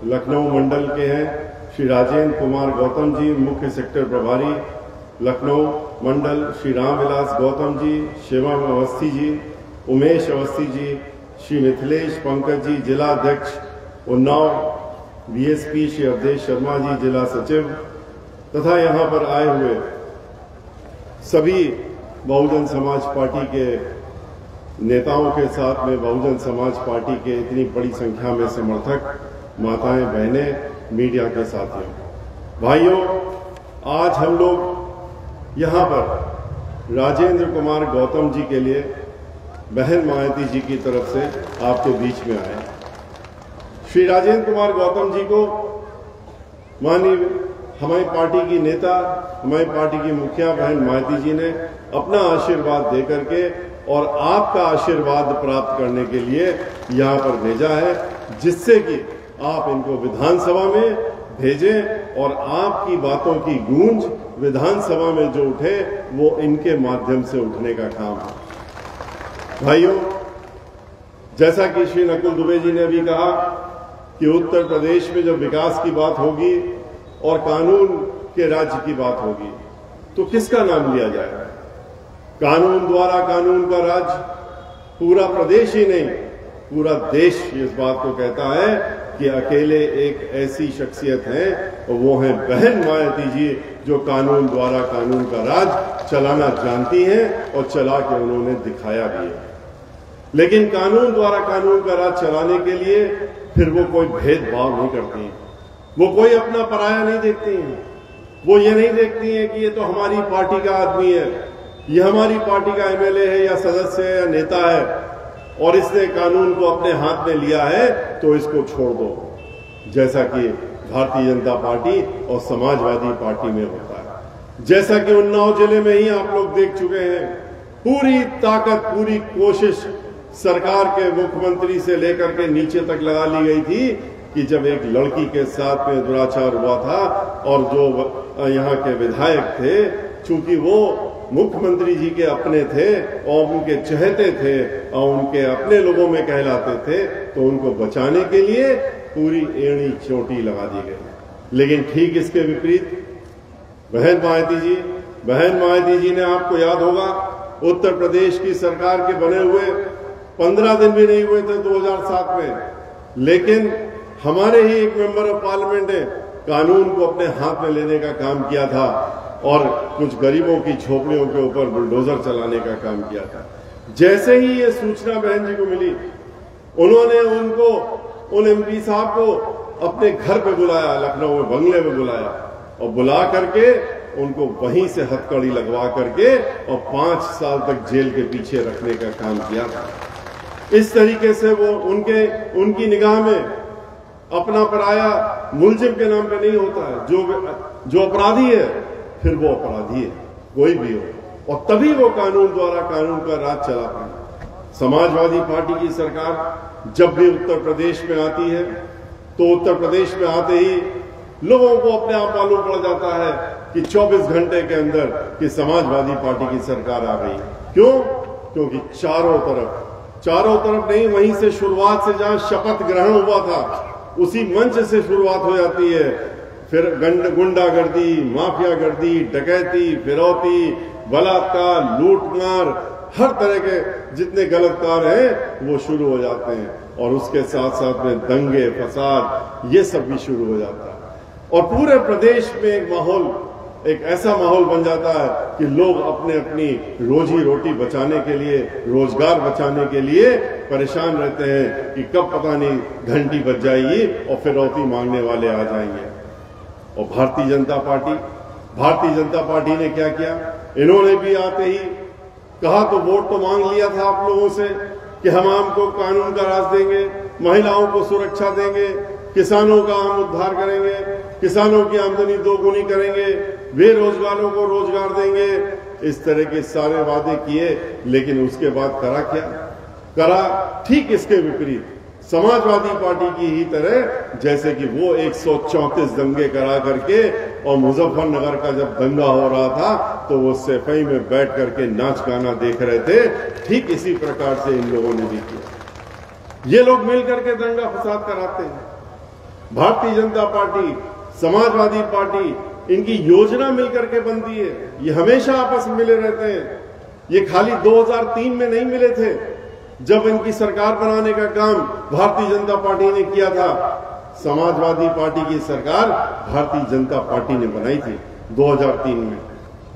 लखनऊ मंडल के हैं, श्री राजेंद्र कुमार गौतम जी मुख्य सेक्टर प्रभारी लखनऊ मंडल, श्री रामविलास गौतम जी, शिवम अवस्थी जी, उमेश अवस्थी जी, श्री मिथिलेश पंकज जी जिला अध्यक्ष उन्नाव, बीएसपी श्री अवधेश शर्मा जी जिला सचिव, तथा यहां पर आए हुए सभी बहुजन समाज पार्टी के नेताओं के साथ में बहुजन समाज पार्टी के इतनी बड़ी संख्या में समर्थक, माताएं, बहनें, मीडिया के साथियों, भाइयों, आज हम लोग यहां पर राजेंद्र कुमार गौतम जी के लिए बहन मायावती जी की तरफ से आपके बीच में आए। श्री राजेंद्र कुमार गौतम जी को माननीय हमारी पार्टी की नेता, हमारी पार्टी की मुखिया बहन मायावती जी ने अपना आशीर्वाद दे करके और आपका आशीर्वाद प्राप्त करने के लिए यहां पर भेजा है, जिससे कि आप इनको विधानसभा में भेजें और आपकी बातों की गूंज विधानसभा में जो उठे वो इनके माध्यम से उठने का काम है। भाइयों, जैसा कि श्री नकुल दुबे जी ने भी कहा कि उत्तर प्रदेश में जब विकास की बात होगी और कानून के राज्य की बात होगी तो किसका नाम लिया जाएगा? कानून द्वारा कानून का राज्य पूरा प्रदेश ही नहीं, पूरा देश इस बात को कहता है कि अकेले एक ऐसी शख्सियत है और वो है बहन मायावती जी, जो कानून द्वारा कानून का राज चलाना जानती हैं और चला के उन्होंने दिखाया भी है। लेकिन कानून द्वारा कानून का राज चलाने के लिए फिर वो कोई भेदभाव नहीं करती हैं, वो कोई अपना पराया नहीं देखती हैं, वो ये नहीं देखती हैं कि ये तो हमारी पार्टी का आदमी है, ये हमारी पार्टी का एमएलए है या सदस्य है या नेता है और इसने कानून को अपने हाथ में लिया है तो इसको छोड़ दो, जैसा कि भारतीय जनता पार्टी और समाजवादी पार्टी में होता है। जैसा कि उन्नाव जिले में ही आप लोग देख चुके हैं, पूरी ताकत, पूरी कोशिश सरकार के मुख्यमंत्री से लेकर के नीचे तक लगा ली गई थी कि जब एक लड़की के साथ में दुराचार हुआ था और जो यहाँ के विधायक थे, चूंकि वो मुख्यमंत्री जी के अपने थे और उनके चहेते थे और उनके अपने लोगों में कहलाते थे, तो उनको बचाने के लिए पूरी एड़ी चोटी लगा दी गई। लेकिन ठीक इसके विपरीत बहन मायावती जी ने, आपको याद होगा, उत्तर प्रदेश की सरकार के बने हुए 15 दिन भी नहीं हुए थे 2007 में, लेकिन हमारे ही एक मेंबर ऑफ पार्लियामेंट ने कानून को अपने हाथ में लेने का काम किया था और कुछ गरीबों की झोपड़ियों के ऊपर बुलडोजर चलाने का काम किया था। जैसे ही ये सूचना बहन जी को मिली, उन्होंने उन एमपी साहब को अपने घर पे बुलाया, लखनऊ में बंगले में बुलाया और बुला करके उनको वहीं से हथकड़ी लगवा करके और 5 साल तक जेल के पीछे रखने का काम किया था। इस तरीके से वो उनकी निगाह में अपना पराया मुलजिम के नाम पे नहीं होता है, जो अपराधी है फिर वो अपराधी है, कोई भी हो, और तभी वो कानून द्वारा कानून का राज चला पाए। समाजवादी पार्टी की सरकार जब भी उत्तर प्रदेश में आती है तो उत्तर प्रदेश में आते ही लोगों को अपने आप मालूम पड़ जाता है कि 24 घंटे के अंदर कि समाजवादी पार्टी की सरकार आ गई। क्यों? क्योंकि चारों तरफ नहीं, वहीं से शुरुआत से जहां शपथ ग्रहण हुआ था उसी मंच से शुरुआत हो जाती है। फिर गुंडागर्दी, माफियागर्दी, डकैती, फिरौती, बलात्कार, लूटमार, हर तरह के जितने गलत कार्य हैं वो शुरू हो जाते हैं और उसके साथ साथ में दंगे, फसाद, ये सब भी शुरू हो जाता है और पूरे प्रदेश में एक माहौल एक ऐसा माहौल बन जाता है कि लोग अपने अपनी रोजी रोटी बचाने के लिए, रोजगार बचाने के लिए परेशान रहते हैं कि कब पता नहीं घंटी बज जाएगी और फिरौती मांगने वाले आ जाएंगे। और भारतीय जनता पार्टी ने क्या किया? इन्होंने भी आते ही कहा तो वोट तो मांग लिया था आप लोगों से कि हम आपको कानून का राज देंगे, महिलाओं को सुरक्षा देंगे, किसानों का हम उद्धार करेंगे, किसानों की आमदनी दोगुनी करेंगे, बेरोजगारों को रोजगार देंगे। इस तरह के सारे वादे किए, लेकिन उसके बाद करा ठीक इसके विपरीत, समाजवादी पार्टी की ही तरह, जैसे कि वो 134 दंगे करा करके, और मुजफ्फरनगर का जब दंगा हो रहा था तो वो सफाई में बैठ करके नाच गाना देख रहे थे। ठीक इसी प्रकार से इन लोगों ने भी किया। ये लोग मिल करके दंगा फसाद कराते हैं। भारतीय जनता पार्टी, समाजवादी पार्टी, इनकी योजना मिलकर के बनती है। ये हमेशा आपस में मिले रहते हैं। ये खाली 2003 में नहीं मिले थे, जब इनकी सरकार बनाने का काम भारतीय जनता पार्टी ने किया था। समाजवादी पार्टी की सरकार भारतीय जनता पार्टी ने बनाई थी 2003 में।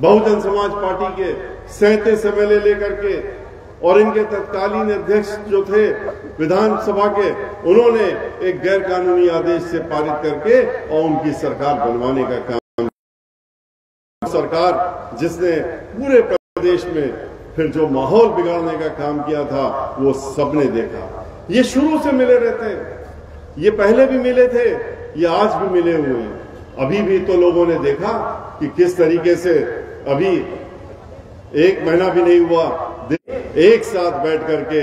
बहुजन समाज पार्टी के 37 MLA लेकर के, और इनके तत्कालीन अध्यक्ष जो थे विधानसभा के, उन्होंने एक गैर कानूनी आदेश से पारित करके और उनकी सरकार बनवाने का काम, सरकार जिसने पूरे प्रदेश में फिर जो माहौल बिगाड़ने का काम किया था वो सबने देखा। ये शुरू से मिले रहते हैं, ये पहले भी मिले थे, ये आज भी मिले हुए हैं। अभी भी तो लोगों ने देखा कि किस तरीके से अभी 1 महीना भी नहीं हुआ, एक साथ बैठ करके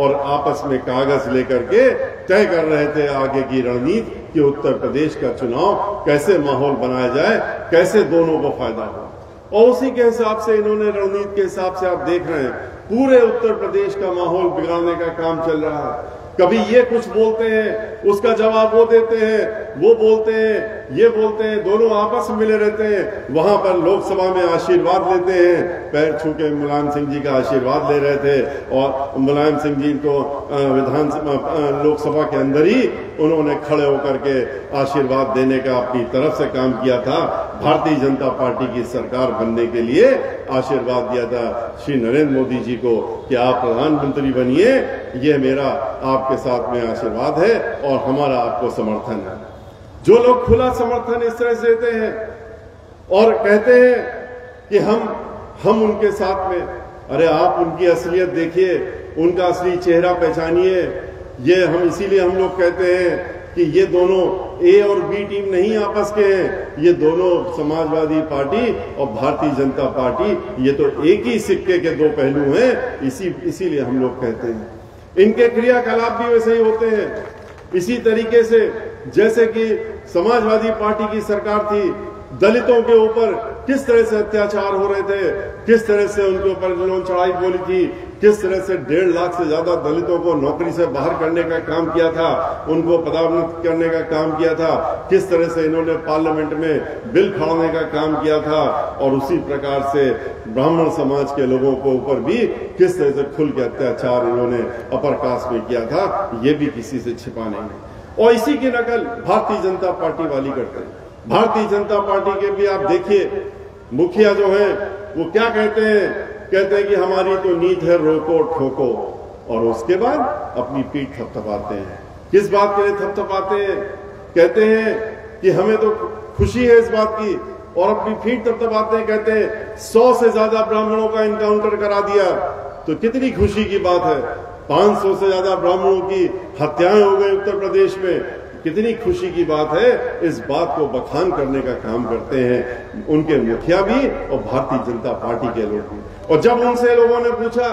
और आपस में कागज लेकर के तय कर रहे थे आगे की रणनीति कि उत्तर प्रदेश का चुनाव कैसे माहौल बनाया जाए, कैसे दोनों को फायदा हो। और उसी के हिसाब से इन्होंने रणनीति के हिसाब से आप देख रहे हैं पूरे उत्तर प्रदेश का माहौल बिगाड़ने का काम चल रहा है। कभी ये कुछ बोलते हैं, उसका जवाब वो देते हैं, वो बोलते हैं, ये बोलते हैं, दोनों आपस में मिले रहते हैं। वहां पर लोकसभा में आशीर्वाद लेते हैं, पैर छू के मुलायम सिंह जी का आशीर्वाद ले रहे थे, और मुलायम सिंह जी को विधानसभा लोकसभा के अंदर ही उन्होंने खड़े होकर के आशीर्वाद देने का अपनी तरफ से काम किया था। भारतीय जनता पार्टी की सरकार बनने के लिए आशीर्वाद दिया था श्री नरेंद्र मोदी जी को कि आप प्रधानमंत्री बनिए, ये मेरा आपके साथ में आशीर्वाद है और हमारा आपको समर्थन है। जो लोग खुला समर्थन इस तरह से देते हैं और कहते हैं कि हम उनके साथ में, अरे आप उनकी असलियत देखिए, उनका असली चेहरा पहचानिए। ये इसीलिए हम लोग कहते हैं कि ये दोनों ए और बी टीम नहीं आपस के हैं, ये दोनों समाजवादी पार्टी और भारतीय जनता पार्टी, ये तो एक ही सिक्के के दो पहलू हैं। इसीलिए हम लोग कहते हैं इनके क्रियाकलाप भी वैसे ही होते हैं। इसी तरीके से जैसे कि समाजवादी पार्टी की सरकार थी, दलितों के ऊपर किस तरह से अत्याचार हो रहे थे, किस तरह से उनके ऊपर जिन्होंने चढ़ाई बोली थी, किस तरह से 1.5 लाख से ज्यादा दलितों को नौकरी से बाहर करने का काम किया था, उनको पदोन्नत करने का काम किया था, किस तरह से इन्होंने पार्लियामेंट में बिल फाड़ने का काम किया था, और उसी प्रकार से ब्राह्मण समाज के लोगों को ऊपर भी किस तरह से खुल के अत्याचार इन्होंने अपर कास्ट में किया था, ये भी किसी से छिपा नहीं। और इसी की नकल भारतीय जनता पार्टी वाली करते हैं। भारतीय जनता पार्टी के भी आप देखिए मुखिया जो है वो क्या कहते हैं कि हमारी तो नीति है रोको ठोको, और उसके बाद अपनी पीठ थपथपाते हैं। किस बात के लिए थपथपाते हैं? कहते हैं कि हमें तो खुशी है इस बात की, और अपनी पीठ थपथपाते हैं, कहते हैं 100 से ज्यादा ब्राह्मणों का इनकाउंटर करा दिया, तो कितनी खुशी की बात है। 500 से ज्यादा ब्राह्मणों की हत्याएं हो गई उत्तर प्रदेश में, कितनी खुशी की बात है। इस बात को बखान करने का काम करते हैं उनके मुखिया भी और भारतीय जनता पार्टी के लोग भी। और जब उनसे लोगों ने पूछा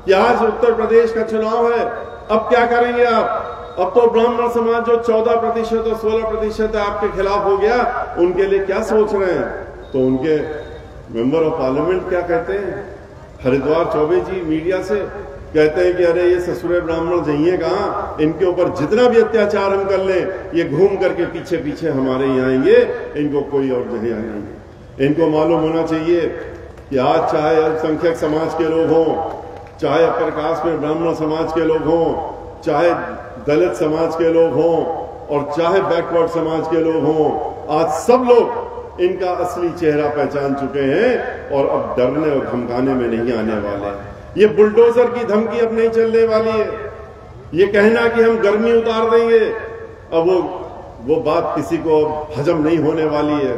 कि आज उत्तर प्रदेश का चुनाव है, अब क्या करेंगे आप, अब तो ब्राह्मण समाज जो 14% और 16% आपके खिलाफ हो गया, उनके लिए क्या सोच रहे हैं? तो उनके मेंबर ऑफ पार्लियामेंट क्या कहते हैं, हरिद्वार चौबे जी मीडिया से कहते हैं कि अरे ये ससुरे ब्राह्मण जाइए कहाँ, इनके ऊपर जितना भी अत्याचार हम कर लें, ये घूम करके पीछे पीछे हमारे यहाँ आएंगे, इनको कोई और जगह नहीं। इनको मालूम होना चाहिए कि आज चाहे अल्पसंख्यक समाज के लोग हों, चाहे अपर कास्ट में ब्राह्मण समाज के लोग हों, चाहे दलित समाज के लोग हों, और चाहे बैकवर्ड समाज के लोग हों, आज सब लोग इनका असली चेहरा पहचान चुके हैं और अब डरने और धमकाने में नहीं आने वाले हैं। ये बुलडोजर की धमकी अब नहीं चलने वाली है। ये कहना कि हम गर्मी उतार देंगे, अब वो बात किसी को अब हजम नहीं होने वाली है,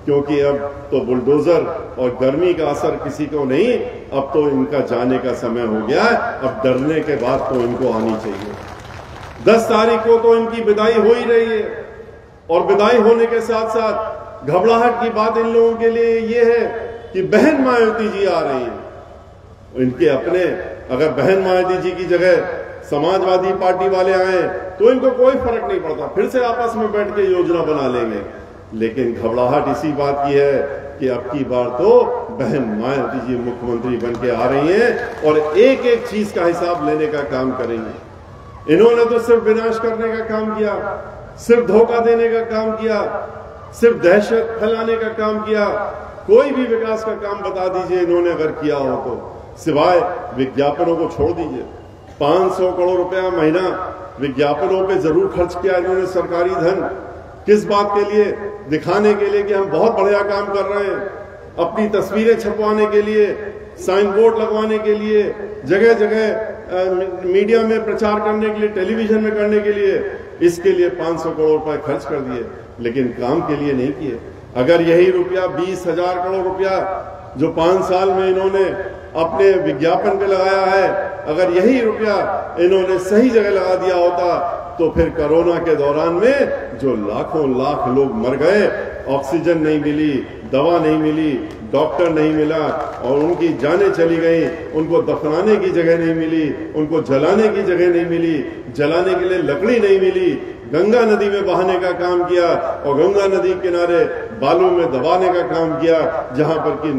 क्योंकि अब तो बुलडोजर और गर्मी का असर किसी को नहीं, अब तो इनका जाने का समय हो गया है। अब डरने के बाद तो इनको आनी चाहिए। 10 तारीख को तो इनकी विदाई हो ही रही है, और विदाई होने के साथ साथ घबराहट की बात इन लोगों के लिए ये है कि बहन मायावती जी आ रही है। इनके अपने अगर बहन मायावती जी की जगह समाजवादी पार्टी वाले आए तो इनको कोई फर्क नहीं पड़ता, फिर से आपस में बैठ के योजना बना लेंगे। लेकिन घबराहट इसी बात की है कि अब की बार तो बहन मायावती जी मुख्यमंत्री बन के आ रही हैं और एक एक चीज का हिसाब लेने का काम करेंगे। इन्होंने तो सिर्फ विनाश करने का काम किया, सिर्फ धोखा देने का काम किया, सिर्फ दहशत फैलाने का काम किया। कोई भी विकास का काम बता दीजिए इन्होंने अगर किया हो तो, सिवाय विज्ञापनों को छोड़ दीजिए। 500 करोड़ रुपया महीना विज्ञापनों पे जरूर खर्च किया इन्होंने सरकारी धन। किस बात के लिए? दिखाने के लिए कि हम बहुत बढ़िया काम कर रहे हैं, अपनी तस्वीरें छपवाने के लिए, साइन बोर्ड लगवाने के लिए, जगह जगह मीडिया में प्रचार करने के लिए, टेलीविजन में करने के लिए। इसके लिए 500 करोड़ रुपए खर्च कर दिए, लेकिन काम के लिए नहीं किए। अगर यही रुपया 20,000 करोड़ रुपया जो 5 साल में इन्होंने अपने विज्ञापन पे लगाया है, अगर यही रुपया इन्होंने सही जगह लगा दिया होता तो फिर कोरोना के दौरान में जो लाखों लाख लोग मर गए, ऑक्सीजन नहीं मिली, दवा नहीं मिली, डॉक्टर नहीं मिला और उनकी जानें चली गई, उनको दफनाने की जगह नहीं मिली, उनको जलाने की जगह नहीं मिली, जलाने के लिए लकड़ी नहीं मिली, गंगा नदी में बहाने का काम किया और गंगा नदी किनारे बालू में दबाने का काम किया, जहां पर कि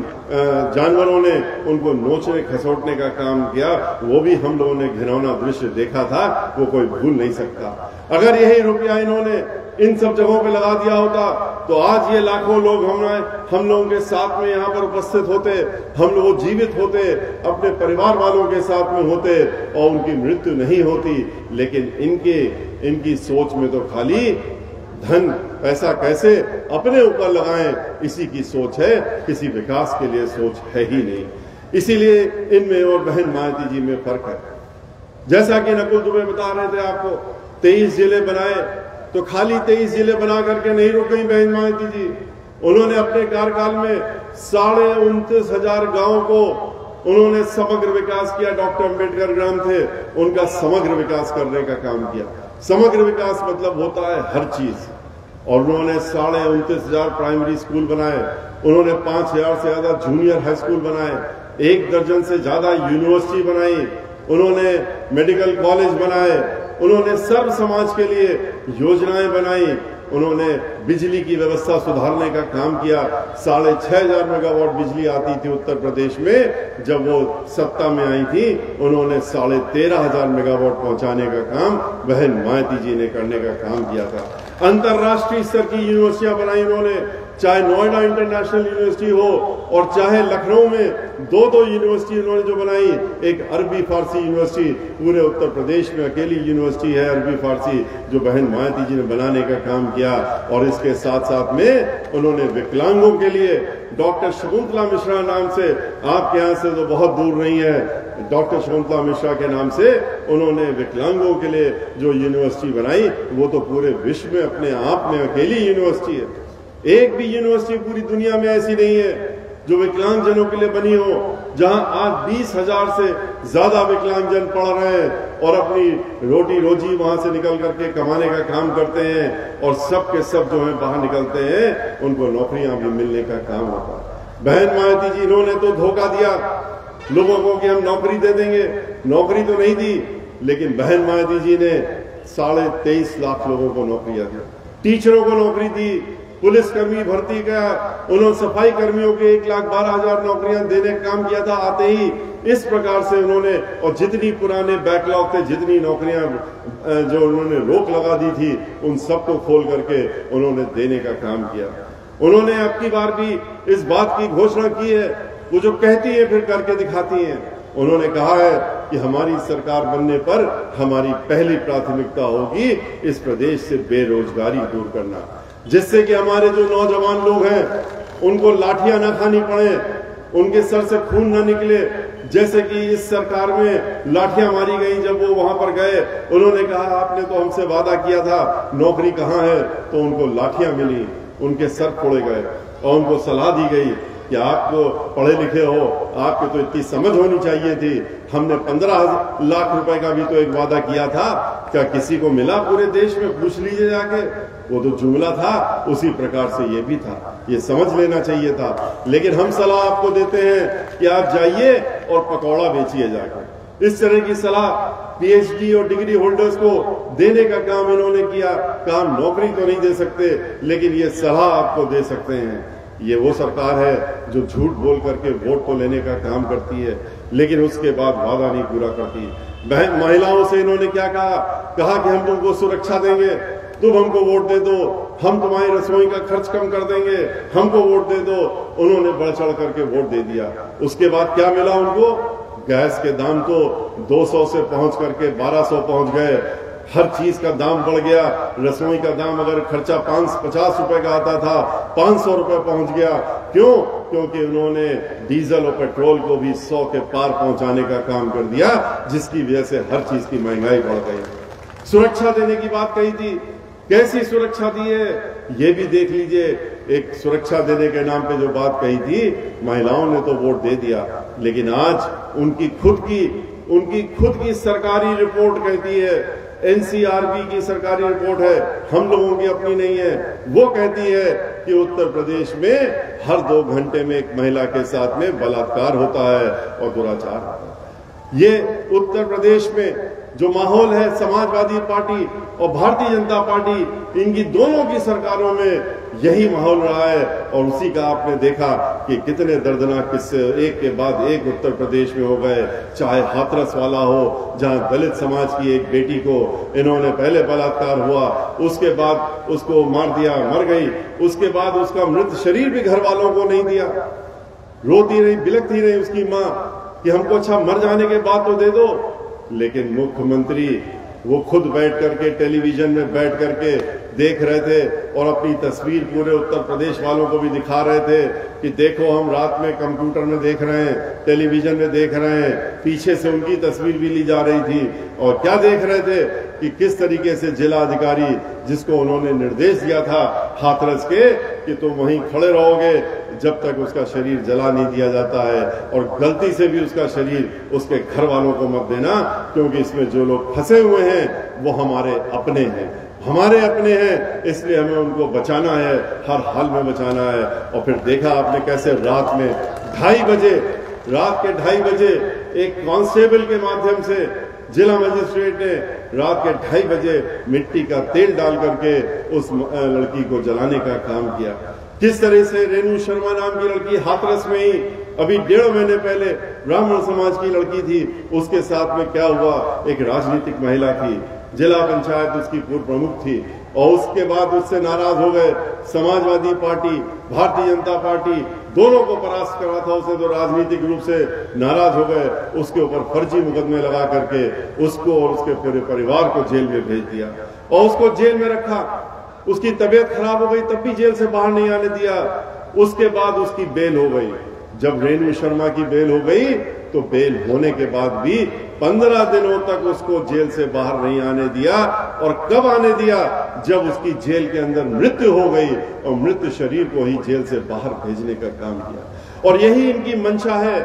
जानवरों ने उनको नोचने खसोटने का काम किया। वो भी हम लोगों ने घिनौना दृश्य देखा था, वो कोई भूल नहीं सकता। अगर यही रुपया इन्होंने इन सब जगहों पे लगा दिया होता तो आज ये लाखों लोग हम लोगों के साथ में यहाँ पर उपस्थित होते, हम लोग जीवित होते, अपने परिवार वालों के साथ में होते और उनकी मृत्यु नहीं होती। लेकिन इनकी सोच में तो खाली धन पैसा कैसे अपने ऊपर लगाएं, इसी की सोच है, किसी विकास के लिए सोच है ही नहीं। इसीलिए इनमें और बहन मायावती जी में फर्क है। जैसा कि नकुल दुबे बता रहे थे आपको, 23 जिले बनाए तो खाली 23 जिले बना करके नहीं रुक गई बहन मायावती जी। उन्होंने अपने कार्यकाल में 29,500 गांवों को उन्होंने समग्र विकास किया। डॉक्टर अंबेडकर ग्राम थे, उनका समग्र विकास करने का काम किया। समग्र विकास मतलब होता है हर चीज। और उन्होंने 29,500 प्राइमरी स्कूल बनाए, उन्होंने 5,000 से ज्यादा जूनियर हाई स्कूल बनाए, 1 दर्जन से ज्यादा यूनिवर्सिटी बनाई, उन्होंने मेडिकल कॉलेज बनाए, उन्होंने सर्व समाज के लिए योजनाएं बनाई, उन्होंने बिजली की व्यवस्था सुधारने का काम किया। 6,500 मेगावाट बिजली आती थी उत्तर प्रदेश में, जब वो सत्ता में आई थी उन्होंने 13,500 मेगावाट पहुंचाने का काम बहन मायावती जी ने करने का काम किया था। अंतर्राष्ट्रीय स्तर की यूनिवर्सिटियां बनाई उन्होंने, चाहे नोएडा इंटरनेशनल यूनिवर्सिटी हो और चाहे लखनऊ में 2 यूनिवर्सिटी उन्होंने जो बनाई। एक अरबी फारसी यूनिवर्सिटी, पूरे उत्तर प्रदेश में अकेली यूनिवर्सिटी है अरबी फारसी, जो बहन मायावती जी ने बनाने का काम किया। और इसके साथ साथ में उन्होंने विकलांगों के लिए डॉक्टर शकुंतला मिश्रा नाम से, आपके यहाँ से तो बहुत दूर नहीं है, डॉक्टर शकुंतला मिश्रा के नाम से उन्होंने विकलांगों के लिए जो यूनिवर्सिटी बनाई, वो तो पूरे विश्व में अपने आप में अकेली यूनिवर्सिटी है। एक भी यूनिवर्सिटी पूरी दुनिया में ऐसी नहीं है जो विकलांगजनों के लिए बनी हो, जहां आज 20,000 से ज्यादा विकलांगजन पढ़ रहे हैं और अपनी रोटी रोजी वहां से निकल करके कमाने का काम करते हैं। और सब के सब जो है बाहर निकलते हैं, उनको नौकरियां भी मिलने का काम होता है। बहन मायावती जी इन्होंने तो धोखा दिया लोगों को कि हम नौकरी दे देंगे, नौकरी तो नहीं दी। लेकिन बहन मायावती जी ने 23.5 लाख लोगों को नौकरियां दी, टीचरों को नौकरी दी, पुलिसकर्मी भर्ती का, उन्होंने सफाई कर्मियों के 1,12,000 नौकरियां देने का काम किया था आते ही। इस प्रकार से उन्होंने, और जितनी पुराने बैकलॉग थे, जितनी नौकरियां जो उन्होंने रोक लगा दी थी, उन सबको खोल करके उन्होंने देने का काम किया। उन्होंने अब की बार भी इस बात की घोषणा की है, वो जो कहती है फिर करके दिखाती है। उन्होंने कहा है कि हमारी सरकार बनने पर हमारी पहली प्राथमिकता होगी इस प्रदेश से बेरोजगारी दूर करना। जिससे कि हमारे जो नौजवान लोग हैं उनको लाठियां ना खानी पड़े, उनके सर से खून ना निकले। जैसे कि इस सरकार में लाठियां मारी गई, जब वो वहां पर गए उन्होंने कहा आपने तो हमसे वादा किया था, नौकरी कहां है, तो उनको लाठियां मिली, उनके सर फोड़े गए और उनको सलाह दी गई कि आप तो पढ़े लिखे हो, आपको तो इतनी समझ होनी चाहिए थी, हमने 15 लाख रुपए का भी तो एक वादा किया था, क्या किसी को मिला पूरे देश में? पूछ लीजिए जाके, वो तो जुमला था। उसी प्रकार से ये भी था, ये समझ लेना चाहिए था। लेकिन हम सलाह आपको देते हैं कि आप जाइए और पकौड़ा बेचिए जाकर। इस तरह की सलाह पीएचडी और डिग्री होल्डर्स को देने का काम इन्होंने किया। काम नौकरी तो नहीं दे सकते, लेकिन ये सलाह आपको दे सकते हैं। ये वो सरकार है जो झूठ बोल करके वोट तो लेने का काम करती है, लेकिन उसके बाद वादा नहीं पूरा करती। महिलाओं से इन्होंने क्या कहा कि हम तुमको सुरक्षा देंगे, तुम हमको वोट दे दो, हम तुम्हारी रसोई का खर्च कम कर देंगे, हमको वोट दे दो। उन्होंने बढ़ चढ़ करके वोट दे दिया। उसके बाद क्या मिला उनको? गैस के दाम तो 200 से पहुंच करके 1200 पहुंच गए, हर चीज का दाम बढ़ गया। रसोई का दाम अगर खर्चा 50 रुपए का आता था, 500 रुपए पहुंच गया। क्यों? क्योंकि उन्होंने डीजल और पेट्रोल को भी 100 के पार पहुंचाने का काम कर दिया, जिसकी वजह से हर चीज की महंगाई बढ़ गई। सुरक्षा देने की बात कही थी, कैसी सुरक्षा दी है ये भी देख लीजिए। एक सुरक्षा देने के नाम पे जो बात कही थी, महिलाओं ने तो वोट दे दिया, लेकिन आज उनकी खुद की सरकारी रिपोर्ट कहती है, एनसीआरबी की सरकारी रिपोर्ट है, हम लोगों की अपनी नहीं है, वो कहती है कि उत्तर प्रदेश में हर 2 घंटे में एक महिला के साथ में बलात्कार होता है और दुराचार होता है। ये उत्तर प्रदेश में जो माहौल है, समाजवादी पार्टी और भारतीय जनता पार्टी, इनकी दोनों की सरकारों में यही माहौल रहा है। और उसी का आपने देखा कि कितने दर्दनाक किस्से एक के बाद एक उत्तर प्रदेश में हो गए। चाहे हाथरस वाला हो, जहां दलित समाज की एक बेटी को इन्होंने पहले बलात्कार हुआ, उसके बाद उसको मार दिया, मर गई, उसके बाद उसका मृत शरीर भी घर वालों को नहीं दिया। रोती रही, बिलखती रही उसकी मां कि हमको अच्छा मर जाने के बाद तो दे दो। लेकिन मुख्यमंत्री वो खुद बैठ करके टेलीविजन में बैठ करके देख रहे थे और अपनी तस्वीर पूरे उत्तर प्रदेश वालों को भी दिखा रहे थे कि देखो हम रात में कंप्यूटर में देख रहे हैं, टेलीविजन में देख रहे हैं। पीछे से उनकी तस्वीर भी ली जा रही थी और क्या देख रहे थे कि किस तरीके से जिला अधिकारी, जिसको उन्होंने निर्देश दिया था हाथरस के कि तुम वहीं खड़े रहोगे जब तक उसका शरीर जला नहीं दिया जाता है, और गलती से भी उसका शरीर उसके घर वालों को मत देना, क्योंकि इसमें जो लोग फंसे हुए हैं वो हमारे अपने हैं, हमारे अपने हैं, इसलिए हमें उनको बचाना है, हर हाल में बचाना है। और फिर देखा आपने कैसे रात के 2:30 बजे एक कांस्टेबल के माध्यम से जिला मजिस्ट्रेट ने रात के 2:30 बजे मिट्टी का तेल डाल करके उस लड़की को जलाने का काम किया। किस तरह से रेणु शर्मा नाम की लड़की हाथरस में ही अभी 1.5 महीने पहले ब्राह्मण समाज की लड़की थी, उसके साथ में क्या हुआ, एक राजनीतिक महिला थी, जिला पंचायत उसकी पूर्व प्रमुख थी, और उसके बाद उससे नाराज हो गए समाजवादी पार्टी, भारतीय जनता पार्टी, दोनों को परास्त करा था उसे, तो राजनीतिक रूप से नाराज हो गए, उसके ऊपर फर्जी मुकदमे लगा करके उसको और उसके पूरे परिवार को जेल में भेज दिया और उसको जेल में रखा। उसकी तबीयत खराब हो गई तब भी जेल से बाहर नहीं आने दिया। उसके बाद उसकी बेल हो गई। जब रेणु शर्मा की बेल हो गई तो बेल होने के बाद भी 15 दिनों तक उसको जेल से बाहर नहीं आने दिया। और कब आने दिया? जब उसकी जेल के अंदर मृत्यु हो गई और मृत शरीर को ही जेल से बाहर भेजने का काम किया। और यही इनकी मंशा है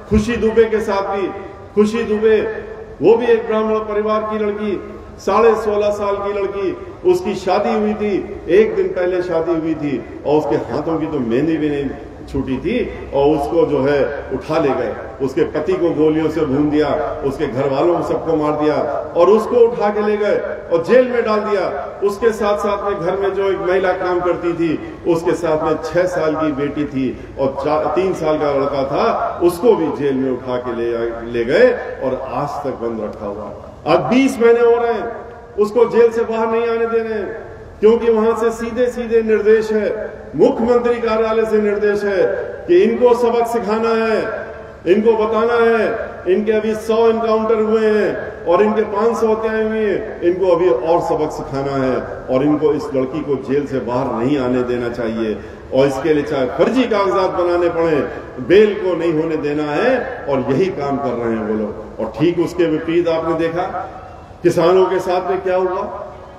खुशी दुबे के साथ भी। खुशी दुबे वो भी एक ब्राह्मण परिवार की लड़की, 16.5 साल की लड़की, उसकी शादी हुई थी, 1 दिन पहले शादी हुई थी और उसके हाथों की तो मेहंदी भी नहीं छूटी थी और उसको जो है उठा ले गए। उसके पति को गोलियों से भून दिया, उसके घर वालों को सबको मार दिया और उसको उठा के ले गए और जेल में डाल दिया। उसके साथ साथ में घर में जो एक महिला काम करती थी, उसके साथ में 6 साल की बेटी थी और 3 साल का लड़का था, उसको भी जेल में उठा के ले गए और आज तक बंद रखा हुआ। अब 20 महीने हो रहे हैं, उसको जेल से बाहर नहीं आने दे रहे हैं, क्योंकि वहां से सीधे सीधे निर्देश है, मुख्यमंत्री कार्यालय से निर्देश है कि इनको सबक सिखाना है, इनको बताना है, इनके अभी 100 इनकाउंटर हुए हैं और इनके 500 हत्याएं हुई हैं। इनको अभी और सबक सिखाना है और इनको इस लड़की को जेल से बाहर नहीं आने देना चाहिए और इसके लिए चाहे फर्जी कागजात बनाने पड़े, बेल को नहीं होने देना है और यही काम कर रहे हैं वो लोग। और ठीक उसके विपरीत आपने देखा किसानों के साथ में क्या हुआ।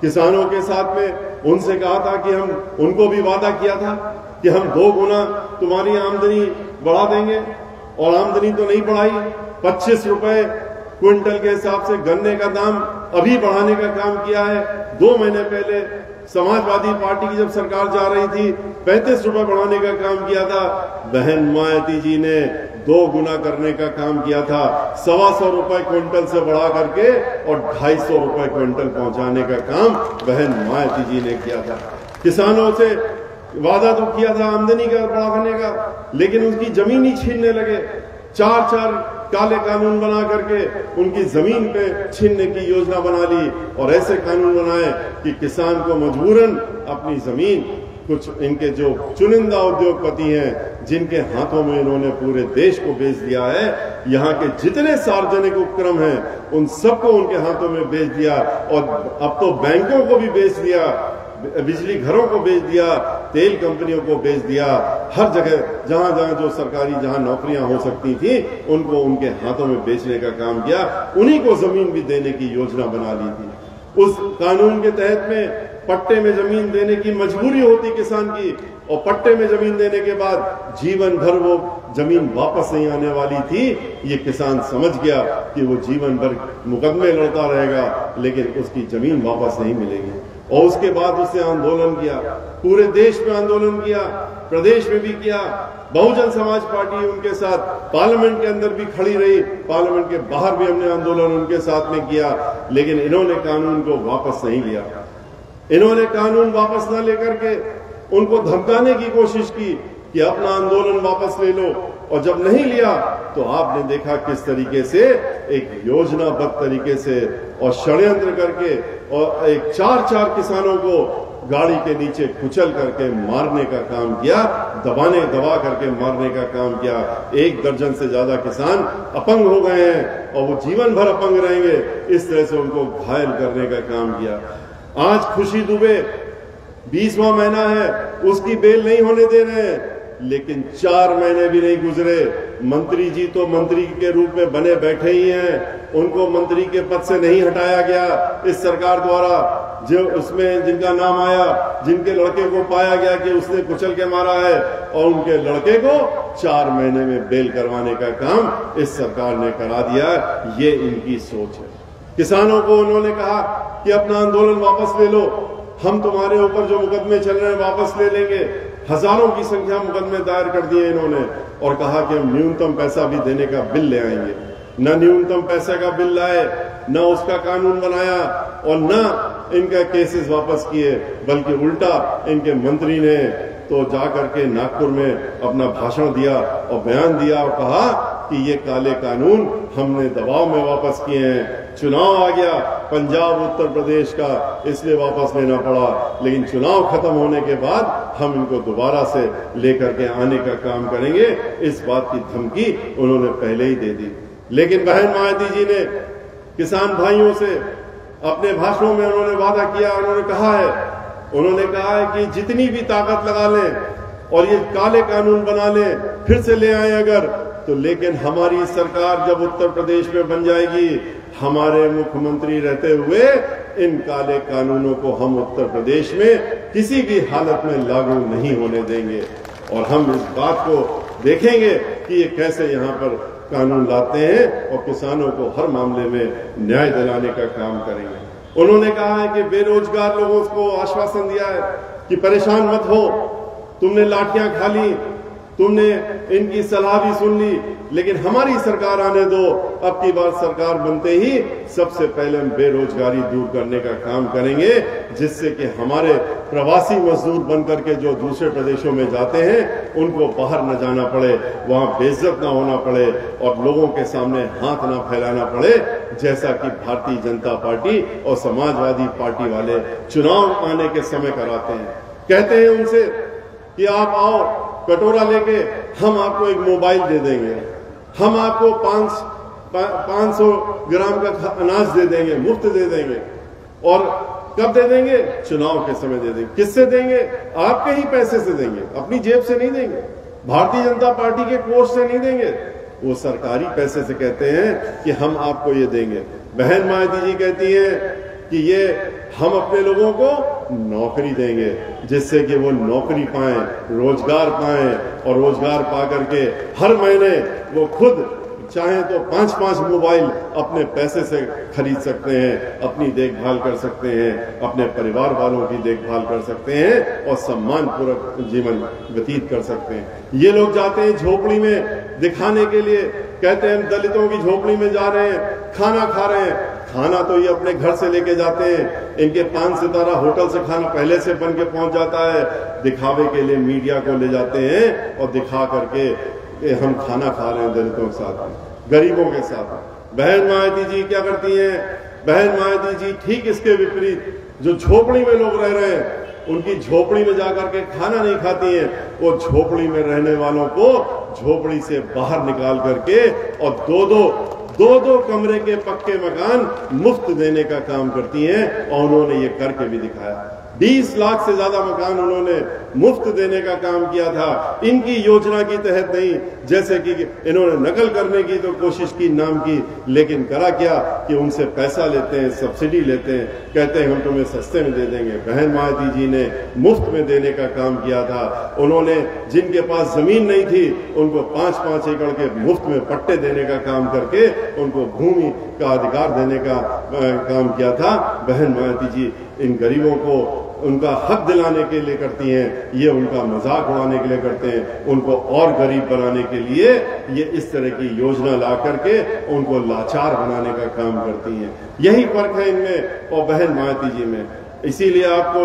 किसानों के साथ में उनसे कहा था कि हम, उनको भी वादा किया था कि हम 2 गुना तुम्हारी आमदनी बढ़ा देंगे और आमदनी तो नहीं बढ़ाई। 25 रुपए क्विंटल के हिसाब से गन्ने का दाम अभी बढ़ाने का काम किया है। 2 महीने पहले समाजवादी पार्टी की जब सरकार जा रही थी 35 रुपए बढ़ाने का काम किया था। बहन मायावती जी ने 2 गुना करने का काम किया था। 125 रुपए क्विंटल से बढ़ा करके और 250 रुपए क्विंटल पहुंचाने का काम बहन मायावती जी ने किया था। किसानों से वादा तो किया था आमदनी का बढ़ाने का, लेकिन उनकी जमीन ही छीनने लगे। 4 काले कानून बना करके उनकी जमीन पे छीनने की योजना बना ली और ऐसे कानून बनाए कि किसान को मजबूरन अपनी जमीन, कुछ इनके जो चुनिंदा उद्योगपति हैं जिनके हाथों में इन्होंने पूरे देश को बेच दिया है, यहाँ के जितने सार्वजनिक उपक्रम हैं उन सबको उनके हाथों में बेच दिया और अब तो बैंकों को भी बेच दिया, बिजली घरों को बेच दिया, तेल कंपनियों को बेच दिया। हर जगह जहां जहां जो सरकारी जहां नौकरियां हो सकती थी उनको उनके हाथों में बेचने का काम किया। उन्हीं को जमीन भी देने की योजना बना ली थी। उस कानून के तहत में पट्टे में जमीन देने की मजबूरी होती किसान की और पट्टे में जमीन देने के बाद जीवन भर वो जमीन वापस नहीं आने वाली थी। ये किसान समझ गया कि वो जीवन भर मुकदमे लड़ता रहेगा लेकिन उसकी जमीन वापस नहीं मिलेगी और उसके बाद उसने आंदोलन किया, पूरे देश में आंदोलन किया, प्रदेश में भी किया। बहुजन समाज पार्टी उनके साथ पार्लियामेंट के अंदर भी खड़ी रही, पार्लियामेंट के बाहर भी हमने आंदोलन उनके साथ में किया, लेकिन इन्होंने कानून को वापस नहीं लिया। इन्होंने कानून वापस न लेकर के उनको धमकाने की कोशिश की कि अपना आंदोलन वापस ले लो और जब नहीं लिया तो आपने देखा किस तरीके से एक योजनाबद्ध तरीके से और षड्यंत्र करके और एक 4 किसानों को गाड़ी के नीचे कुचल करके मारने का काम किया, दबा करके मारने का काम किया। 1 दर्जन से ज्यादा किसान अपंग हो गए हैं और वो जीवन भर अपंग रहेंगे। इस तरह से उनको घायल करने का काम किया। आज खुशी दुबे 20वां महीना है, उसकी बेल नहीं होने दे रहे हैं, लेकिन 4 महीने भी नहीं गुजरे, मंत्री जी तो मंत्री के रूप में बने बैठे ही हैं। उनको मंत्री के पद से नहीं हटाया गया इस सरकार द्वारा। जो उसमें जिनका नाम आया, जिनके लड़के को पाया गया कि उसने कुचल के मारा है और उनके लड़के को 4 महीने में बेल करवाने का काम इस सरकार ने करा दिया। ये इनकी सोच है। किसानों को उन्होंने कहा कि अपना आंदोलन वापस ले लो, हम तुम्हारे ऊपर जो मुकदमे चल रहे हैं वापस ले लेंगे। हजारों की संख्या मुकदमे दायर कर दिए इन्होंने और कहा कि हम न्यूनतम पैसा भी देने का बिल ले आएंगे। न न्यूनतम पैसे का बिल लाए, न उसका कानून बनाया और न इनका केसेस वापस किए, बल्कि उल्टा इनके मंत्री ने तो जाकर के नागपुर में अपना भाषण दिया और बयान दिया और कहा कि ये काले कानून हमने दबाव में वापस किए हैं। चुनाव आ गया पंजाब उत्तर प्रदेश का, इसलिए वापस लेना पड़ा, लेकिन चुनाव खत्म होने के बाद हम इनको दोबारा से लेकर के आने का काम करेंगे। इस बात की धमकी उन्होंने पहले ही दे दी। लेकिन बहन मायावती जी ने किसान भाइयों से अपने भाषणों में उन्होंने वादा किया, उन्होंने कहा है कि जितनी भी ताकत लगा लें और ये काले कानून बना लें, फिर से ले आए अगर तो, लेकिन हमारी सरकार जब उत्तर प्रदेश में बन जाएगी, हमारे मुख्यमंत्री रहते हुए इन काले कानूनों को हम उत्तर प्रदेश में किसी भी हालत में लागू नहीं होने देंगे और हम इस बात को देखेंगे कि ये कैसे यहाँ पर कानून लाते हैं और किसानों को हर मामले में न्याय दिलाने का काम करेंगे। उन्होंने कहा है कि बेरोजगार लोगों को आश्वासन दिया है कि परेशान मत हो, तुमने लाठियां खा ली, तुमने इनकी सलाह भी सुन ली, लेकिन हमारी सरकार आने दो। अब की बार सरकार बनते ही सबसे पहले हम बेरोजगारी दूर करने का काम करेंगे, जिससे कि हमारे प्रवासी मजदूर बनकर के जो दूसरे प्रदेशों में जाते हैं उनको बाहर न जाना पड़े, वहां बेइज्जत ना होना पड़े और लोगों के सामने हाथ ना फैलाना पड़े, जैसा कि भारतीय जनता पार्टी और समाजवादी पार्टी वाले चुनाव आने के समय कराते हैं। कहते हैं उनसे कि आप आओ कटोरा लेके, हम आपको एक मोबाइल दे देंगे, हम आपको 500 ग्राम का अनाज दे देंगे, मुफ्त दे देंगे। और कब दे देंगे? चुनाव के समय दे देंगे। किससे देंगे? आपके ही पैसे से देंगे, अपनी जेब से नहीं देंगे, भारतीय जनता पार्टी के कोष से नहीं देंगे, वो सरकारी पैसे से कहते हैं कि हम आपको ये देंगे। बहन मायावती जी कहती है कि ये हम अपने लोगों को नौकरी देंगे, जिससे कि वो नौकरी पाएं, रोजगार पाएं, और रोजगार पा करके हर महीने वो खुद चाहे तो 5-5 मोबाइल अपने पैसे से खरीद सकते हैं, अपनी देखभाल कर सकते हैं, अपने परिवार वालों की देखभाल कर सकते हैं और सम्मानपूर्वक जीवन व्यतीत कर सकते हैं। ये लोग जाते हैं झोपड़ी में दिखाने के लिए, कहते हैं दलितों की झोपड़ी में जा रहे हैं, खाना खा रहे हैं। खाना तो ये अपने घर से लेके जाते हैं, इनके 5 सितारा होटल से खाना पहले से बन के पहुंच जाता है। दिखावे के लिए मीडिया को ले जाते हैं और दिखा करके हम खाना खा रहे हैं दलितों के साथ, गरीबों के साथ। बहन मायावती जी क्या करती हैं? बहन मायावती जी ठीक इसके विपरीत, जो झोपड़ी में लोग रह रहे हैं उनकी झोपड़ी में जाकर के खाना नहीं खाती हैं, वो झोपड़ी में रहने वालों को झोपड़ी से बाहर निकाल करके और दो कमरे के पक्के मकान मुफ्त देने का काम करती हैं। और उन्होंने ये करके भी दिखाया। 20 लाख से ज्यादा मकान उन्होंने मुफ्त देने का काम किया था, इनकी योजना की तहत नहीं। जैसे कि इन्होंने नकल करने की तो कोशिश की, नाम की, लेकिन करा क्या कि उनसे पैसा लेते हैं, सब्सिडी लेते हैं, कहते हैं हम तुम्हें सस्ते में दे देंगे। बहन मायावती जी ने मुफ्त में देने का काम किया था। उन्होंने जिनके पास जमीन नहीं थी उनको 5-5 एकड़ के मुफ्त में पट्टे देने का काम करके उनको भूमि का अधिकार देने का काम किया था। बहन मायावती जी इन गरीबों को उनका हक दिलाने के लिए करती हैं, ये उनका मजाक उड़ाने के लिए करते हैं, उनको और गरीब बनाने के लिए ये इस तरह की योजना ला करके उनको लाचार बनाने का काम करती हैं। यही फर्क है इनमें और बहन मायावती जी में। इसीलिए आपको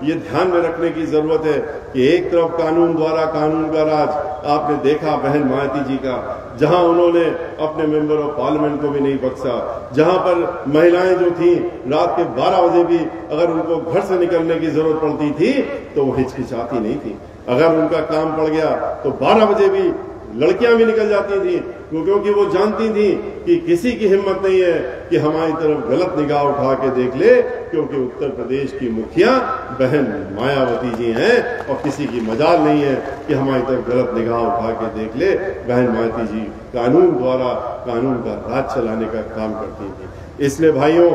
ये ध्यान में रखने की जरूरत है कि एक तरफ कानून द्वारा कानून का राज आपने देखा बहन मायावती जी का, जहां उन्होंने अपने मेंबर ऑफ पार्लियामेंट को भी नहीं बख्शा, जहां पर महिलाएं जो थी रात के 12 बजे भी अगर उनको घर से निकलने की जरूरत पड़ती थी तो वो हिचकिचाती नहीं थी। अगर उनका काम पड़ गया तो 12 बजे भी लड़कियां भी निकल जाती थी, क्योंकि वो जानती थी कि किसी की हिम्मत नहीं है कि हमारी तरफ गलत निगाह उठा के देख ले, क्योंकि उत्तर प्रदेश की मुखिया बहन मायावती जी हैं और किसी की मजाल नहीं है कि हमारी तरफ गलत निगाह उठा के देख ले। बहन मायावती जी कानून द्वारा कानून का राज चलाने का काम करती थी। इसलिए भाइयों,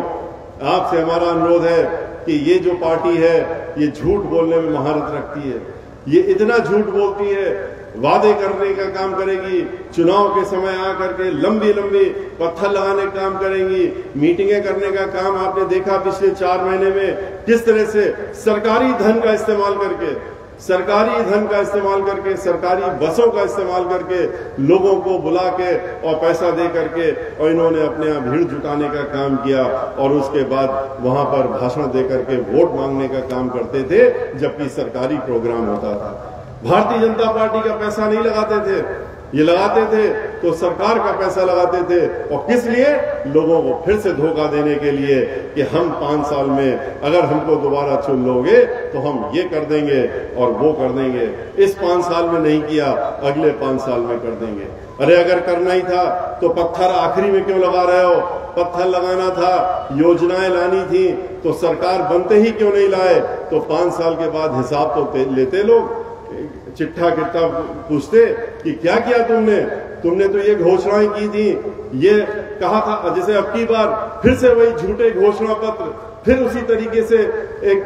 आपसे हमारा अनुरोध है कि ये जो पार्टी है ये झूठ बोलने में महारत रखती है, ये इतना झूठ बोलती है, वादे करने का काम करेगी, चुनाव के समय आकर के लंबी लंबी पत्थर लगाने का काम करेंगी, मीटिंगें करने का काम आपने देखा पिछले 4 महीने में किस तरह से सरकारी धन का इस्तेमाल करके, सरकारी बसों का इस्तेमाल करके लोगों को बुला के और पैसा दे करके और इन्होंने अपने यहाँ भीड़ जुटाने का काम किया और उसके बाद वहां पर भाषण दे करके वोट मांगने का काम करते थे, जबकि सरकारी प्रोग्राम होता था। भारतीय जनता पार्टी का पैसा नहीं लगाते थे, ये लगाते थे तो सरकार का पैसा लगाते थे। और किस लिए? लोगों को फिर से धोखा देने के लिए कि हम 5 साल में अगर हमको दोबारा चुन लोगे तो हम ये कर देंगे और वो कर देंगे। इस 5 साल में नहीं किया, अगले 5 साल में कर देंगे। अरे अगर करना ही था तो पत्थर आखिरी में क्यों लगा रहे हो? पत्थर लगाना था, योजनाएं लानी थी तो सरकार बनते ही क्यों नहीं लाए? तो 5 साल के बाद हिसाब तो लेते लोग, चिट्ठा किट्ठा पूछते कि क्या किया तुमने तो ये घोषणाएं की थी, ये कहा था। जैसे अब की बार फिर से वही झूठे घोषणा पत्र, फिर उसी तरीके से एक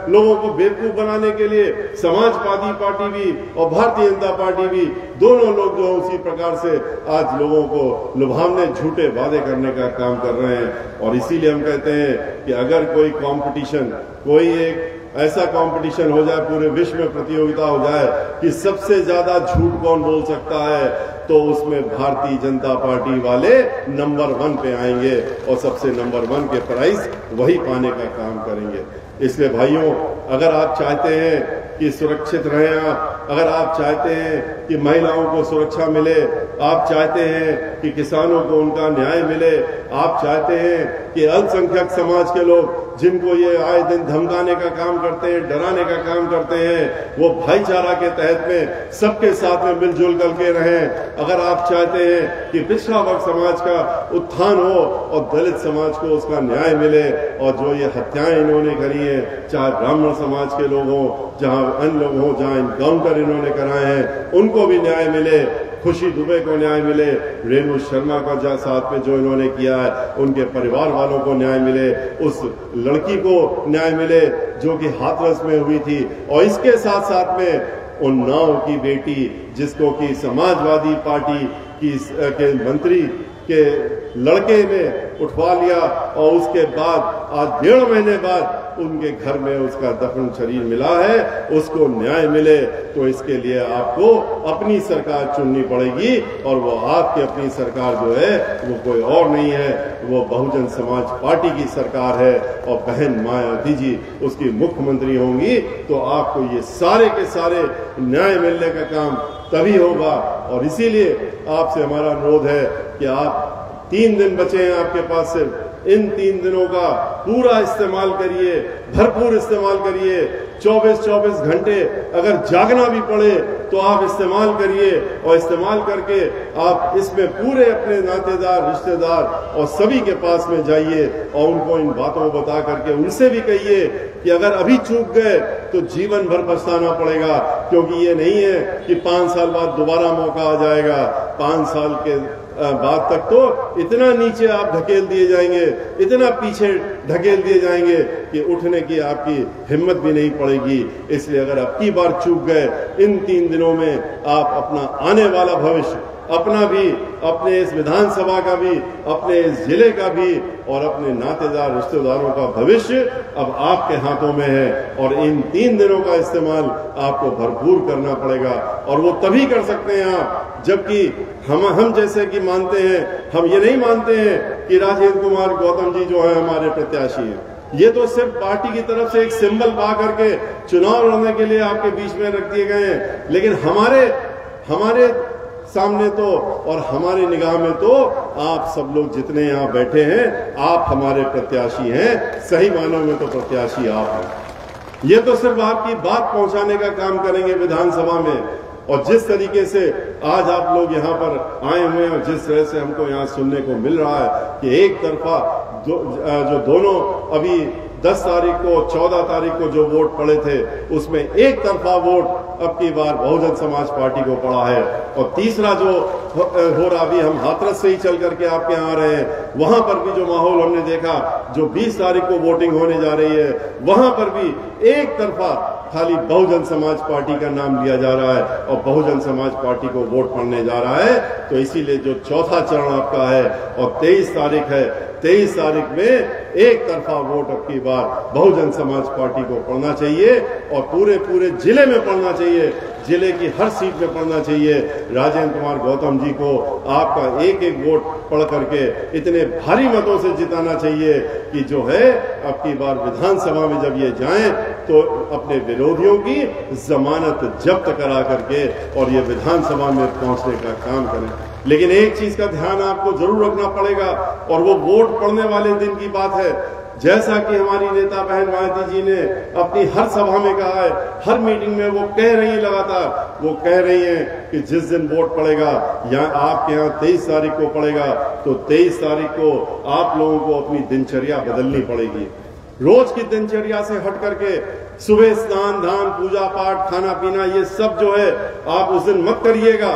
लोगों को बेवकूफ बनाने के लिए समाजवादी पार्टी भी और भारतीय जनता पार्टी भी, दोनों लोग जो उसी प्रकार से आज लोगों को लुभावने झूठे वादे करने का काम कर रहे हैं। और इसीलिए हम कहते हैं कि अगर कोई कंपटीशन, कोई एक ऐसा कंपटीशन हो जाए, पूरे विश्व में प्रतियोगिता हो जाए कि सबसे ज्यादा झूठ कौन बोल सकता है, तो उसमें भारतीय जनता पार्टी वाले नंबर 1 पे आएंगे और सबसे नंबर 1 के प्राइज वही पाने का काम करेंगे। इसलिए भाइयों, अगर आप चाहते हैं कि सुरक्षित रहें आप, अगर आप चाहते हैं कि महिलाओं को सुरक्षा मिले, आप चाहते हैं कि किसानों को उनका न्याय मिले, आप चाहते हैं कि अल्पसंख्यक समाज के लोग जिनको ये आए दिन धमकाने का काम करते हैं, डराने का काम करते हैं, वो भाईचारा के तहत में सबके साथ में मिलजुल करके रहें। अगर आप चाहते हैं कि पिछड़ा वर्ग समाज का उत्थान हो और दलित समाज को उसका न्याय मिले, और जो ये हत्याएं इन्होंने करी हैं, चाहे ब्राह्मण समाज के लोग हों, जहां अन्य लोग हों, जहां इनकाउंटर इन्होंने कराए हैं, उनको भी न्याय मिले, खुशी दुबे को न्याय मिले, रेणु शर्मा का साथ में जो इन्होंने किया है उनके परिवार वालों को न्याय मिले, उस लड़की को न्याय मिले जो कि हाथरस में हुई थी, और इसके साथ साथ में उन्नाव की बेटी जिसको कि समाजवादी पार्टी के मंत्री के लड़के ने उठवा लिया, और उसके बाद आज 1.5 महीने बाद उनके घर में उसका दफन शरीर मिला है, उसको न्याय मिले। तो इसके लिए आपको अपनी सरकार चुननी पड़ेगी, और वो आपकी अपनी सरकार जो है वो कोई और नहीं है, वो बहुजन समाज पार्टी की सरकार है, और बहन मायावती जी उसकी मुख्यमंत्री होंगी। तो आपको ये सारे के सारे न्याय मिलने का काम तभी होगा, और इसीलिए आपसे हमारा अनुरोध है कि आप 3 दिन बचे हैं आपके पास, सिर्फ इन 3 दिनों का पूरा इस्तेमाल करिए, भरपूर इस्तेमाल करिए। 24-24 घंटे अगर जागना भी पड़े तो आप इस्तेमाल करिए, और इस्तेमाल करके आप इसमें पूरे अपने नातेदार, रिश्तेदार और सभी के पास में जाइए, और उनको इन बातों को बता करके उनसे भी कहिए कि अगर अभी चूक गए तो जीवन भर पछताना पड़ेगा, क्योंकि ये नहीं है कि 5 साल बाद दोबारा मौका आ जाएगा। 5 साल के बाद तक तो इतना नीचे आप धकेल दिए जाएंगे, इतना पीछे धकेल दिए जाएंगे कि उठने की आपकी हिम्मत भी नहीं पड़ेगी। इसलिए अगर अब की बार चूक गए, इन 3 दिनों में आप अपना आने वाला भविष्य, अपना भी, अपने इस विधानसभा का भी, अपने इस जिले का भी, और अपने नातेदार रिश्तेदारों का भविष्य अब आपके हाथों में है, और इन 3 दिनों का इस्तेमाल आपको भरपूर करना पड़ेगा। और वो तभी कर सकते हैं आप जबकि हम जैसे कि मानते हैं, हम ये नहीं मानते हैं कि राजेंद्र कुमार गौतम जी जो है हमारे प्रत्याशी हैं, ये तो सिर्फ पार्टी की तरफ से एक सिंबल पा करके चुनाव लड़ने के लिए आपके बीच में रख दिए गए हैं, लेकिन हमारे सामने तो और हमारी निगाह में तो आप सब लोग जितने यहाँ बैठे हैं, आप हमारे प्रत्याशी हैं। सही मानों में तो प्रत्याशी आप हैं। ये तो सिर्फ आपकी बात पहुंचाने का काम करेंगे विधानसभा में, और जिस तरीके से आज आप लोग यहाँ पर आए हुए हैं और जिस तरह से हमको यहाँ सुनने को मिल रहा है कि एक तरफा जो दोनों अभी 10 तारीख को 14 तारीख को जो वोट पड़े थे उसमें एक तरफा वोट अब की बार बहुजन समाज पार्टी को पड़ा है, और तीसरा जो हो रहा, अभी हम हाथरस से ही चल करके आपके यहाँ आ रहे हैं, वहां पर भी जो माहौल हमने देखा, जो 20 तारीख को वोटिंग होने जा रही है, वहां पर भी एक तरफा खाली बहुजन समाज पार्टी का नाम लिया जा रहा है और बहुजन समाज पार्टी को वोट पड़ने जा रहा है। तो इसीलिए जो चौथा चरण आपका है और 23 तारीख है, 23 तारीख में एक तरफा वोट अब की बार बहुजन समाज पार्टी को पड़ना चाहिए, और पूरे जिले में पड़ना चाहिए, जिले की हर सीट में पड़ना चाहिए। राजेंद्र कुमार गौतम जी को आपका एक एक वोट पढ़ करके इतने भारी मतों से जिताना चाहिए कि जो है अब की बार विधानसभा में जब ये जाएं तो अपने विरोधियों की जमानत जब्त करा करके और ये विधानसभा में पहुंचने का काम करें। लेकिन एक चीज का ध्यान आपको जरूर रखना पड़ेगा, और वो वोट पड़ने वाले दिन की बात है। जैसा कि हमारी नेता बहन मायावती जी ने अपनी हर सभा में कहा है, हर मीटिंग में वो कह रही है, लगातार वो कह रही हैं कि जिस दिन वोट पड़ेगा, यहाँ आपके यहाँ 23 तारीख को पड़ेगा, तो 23 तारीख को आप लोगों को अपनी दिनचर्या बदलनी पड़ेगी। रोज की दिनचर्या से हट करके सुबह स्नान दान पूजा पाठ खाना पीना ये सब जो है आप उस दिन मत करिएगा।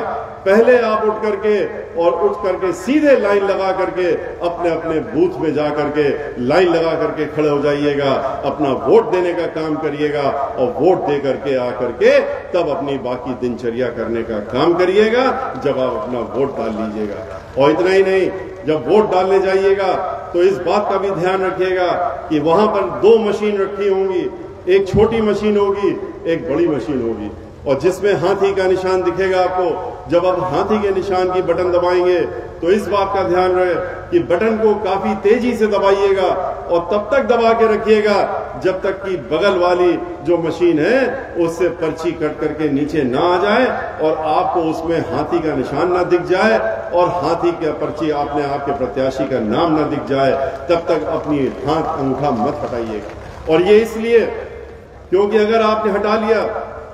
पहले आप उठ करके सीधे लाइन लगा करके अपने अपने बूथ में जा करके लाइन लगा करके खड़े हो जाइएगा, अपना वोट देने का काम करिएगा, और वोट दे करके आकर के तब अपनी बाकी दिनचर्या करने का काम करिएगा जब आप अपना वोट डाल लीजिएगा। और इतना ही नहीं, जब वोट डालने जाइएगा तो इस बात का भी ध्यान रखिएगा कि वहां पर 2 मशीन रखी होंगी, एक छोटी मशीन होगी, एक बड़ी मशीन होगी, और जिसमें हाथी का निशान दिखेगा आपको। जब आप हाथी के निशान की बटन दबाएंगे तो इस बात का ध्यान रहे कि बटन को काफी तेजी से दबाइएगा और तब तक दबा के रखिएगा जब तक कि बगल वाली जो मशीन है उससे पर्ची कट करके नीचे ना आ जाए और आपको उसमें हाथी का निशान ना दिख जाए और हाथी का पर्ची आपने आपके प्रत्याशी का नाम ना दिख जाए, तब तक अपनी हाथ अंगूठा मत हटाइएगा। और ये इसलिए क्योंकि अगर आपने हटा लिया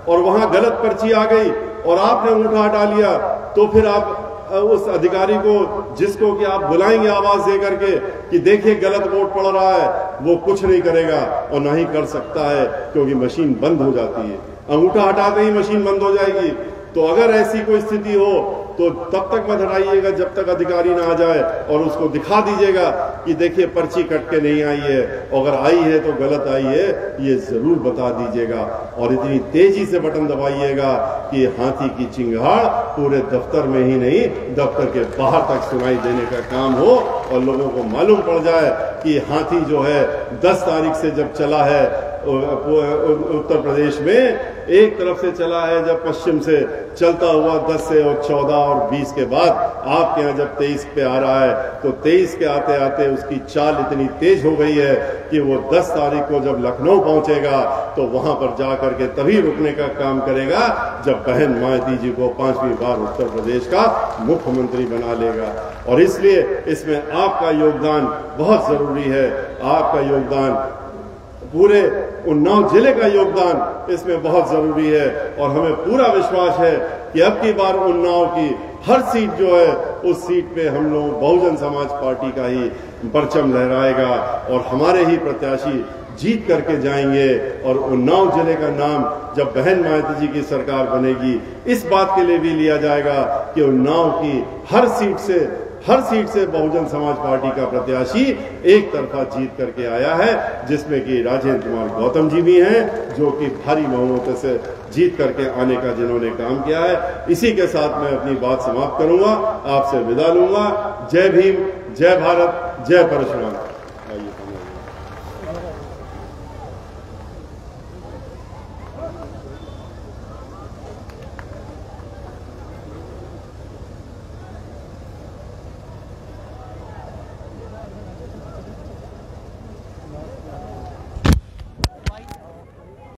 और वहां गलत पर्ची आ गई और आपने अंगूठा हटा लिया तो फिर आप उस अधिकारी को जिसको कि आप बुलाएंगे आवाज दे करके कि देखिए गलत वोट पड़ रहा है, वो कुछ नहीं करेगा और ना ही कर सकता है क्योंकि मशीन बंद हो जाती है। अंगूठा हटाते ही मशीन बंद हो जाएगी। तो अगर ऐसी कोई स्थिति हो तो तब तक मत हटाइएगा जब तक अधिकारी ना आ जाए और उसको दिखा दीजिएगा कि देखिए पर्ची कट के नहीं आई है, अगर आई है तो गलत आई है, ये जरूर बता दीजिएगा। और इतनी तेजी से बटन दबाइएगा कि हाथी की चिंगाड़ पूरे दफ्तर में ही नहीं दफ्तर के बाहर तक सुनाई देने का काम हो और लोगों को मालूम पड़ जाए कि हाथी जो है 10 तारीख से जब चला है उत्तर प्रदेश में, एक तरफ से चला है जब पश्चिम से चलता हुआ 10 से और 14 और 20 के बाद आपके यहाँ जब 23 पे आ रहा है तो 23 के आते आते उसकी चाल इतनी तेज हो गई है कि वो 10 तारीख को जब लखनऊ पहुंचेगा तो वहां पर जा करके तभी रुकने का काम करेगा जब बहन मायावती जी को 5वीं बार उत्तर प्रदेश का मुख्यमंत्री बना लेगा। और इसलिए इसमें आपका योगदान बहुत जरूरी है। आपका योगदान, पूरे उन्नाव जिले का योगदान इसमें बहुत जरूरी है। और हमें पूरा विश्वास है कि अब की बार उन्नाव की हर सीट जो है उस सीट पे हम लोग बहुजन समाज पार्टी का ही परचम लहराएगा और हमारे ही प्रत्याशी जीत करके जाएंगे। और उन्नाव जिले का नाम जब बहन मायावती जी की सरकार बनेगी इस बात के लिए भी लिया जाएगा कि उन्नाव की हर सीट से बहुजन समाज पार्टी का प्रत्याशी एक तरफा जीत करके आया है, जिसमें कि राजेंद्र कुमार गौतम जी भी हैं जो कि भारी बहुमत से जीत करके आने का जिन्होंने काम किया है। इसी के साथ मैं अपनी बात समाप्त करूंगा, आपसे विदा लूंगा। जय भीम, जय भारत, जय परशुराम।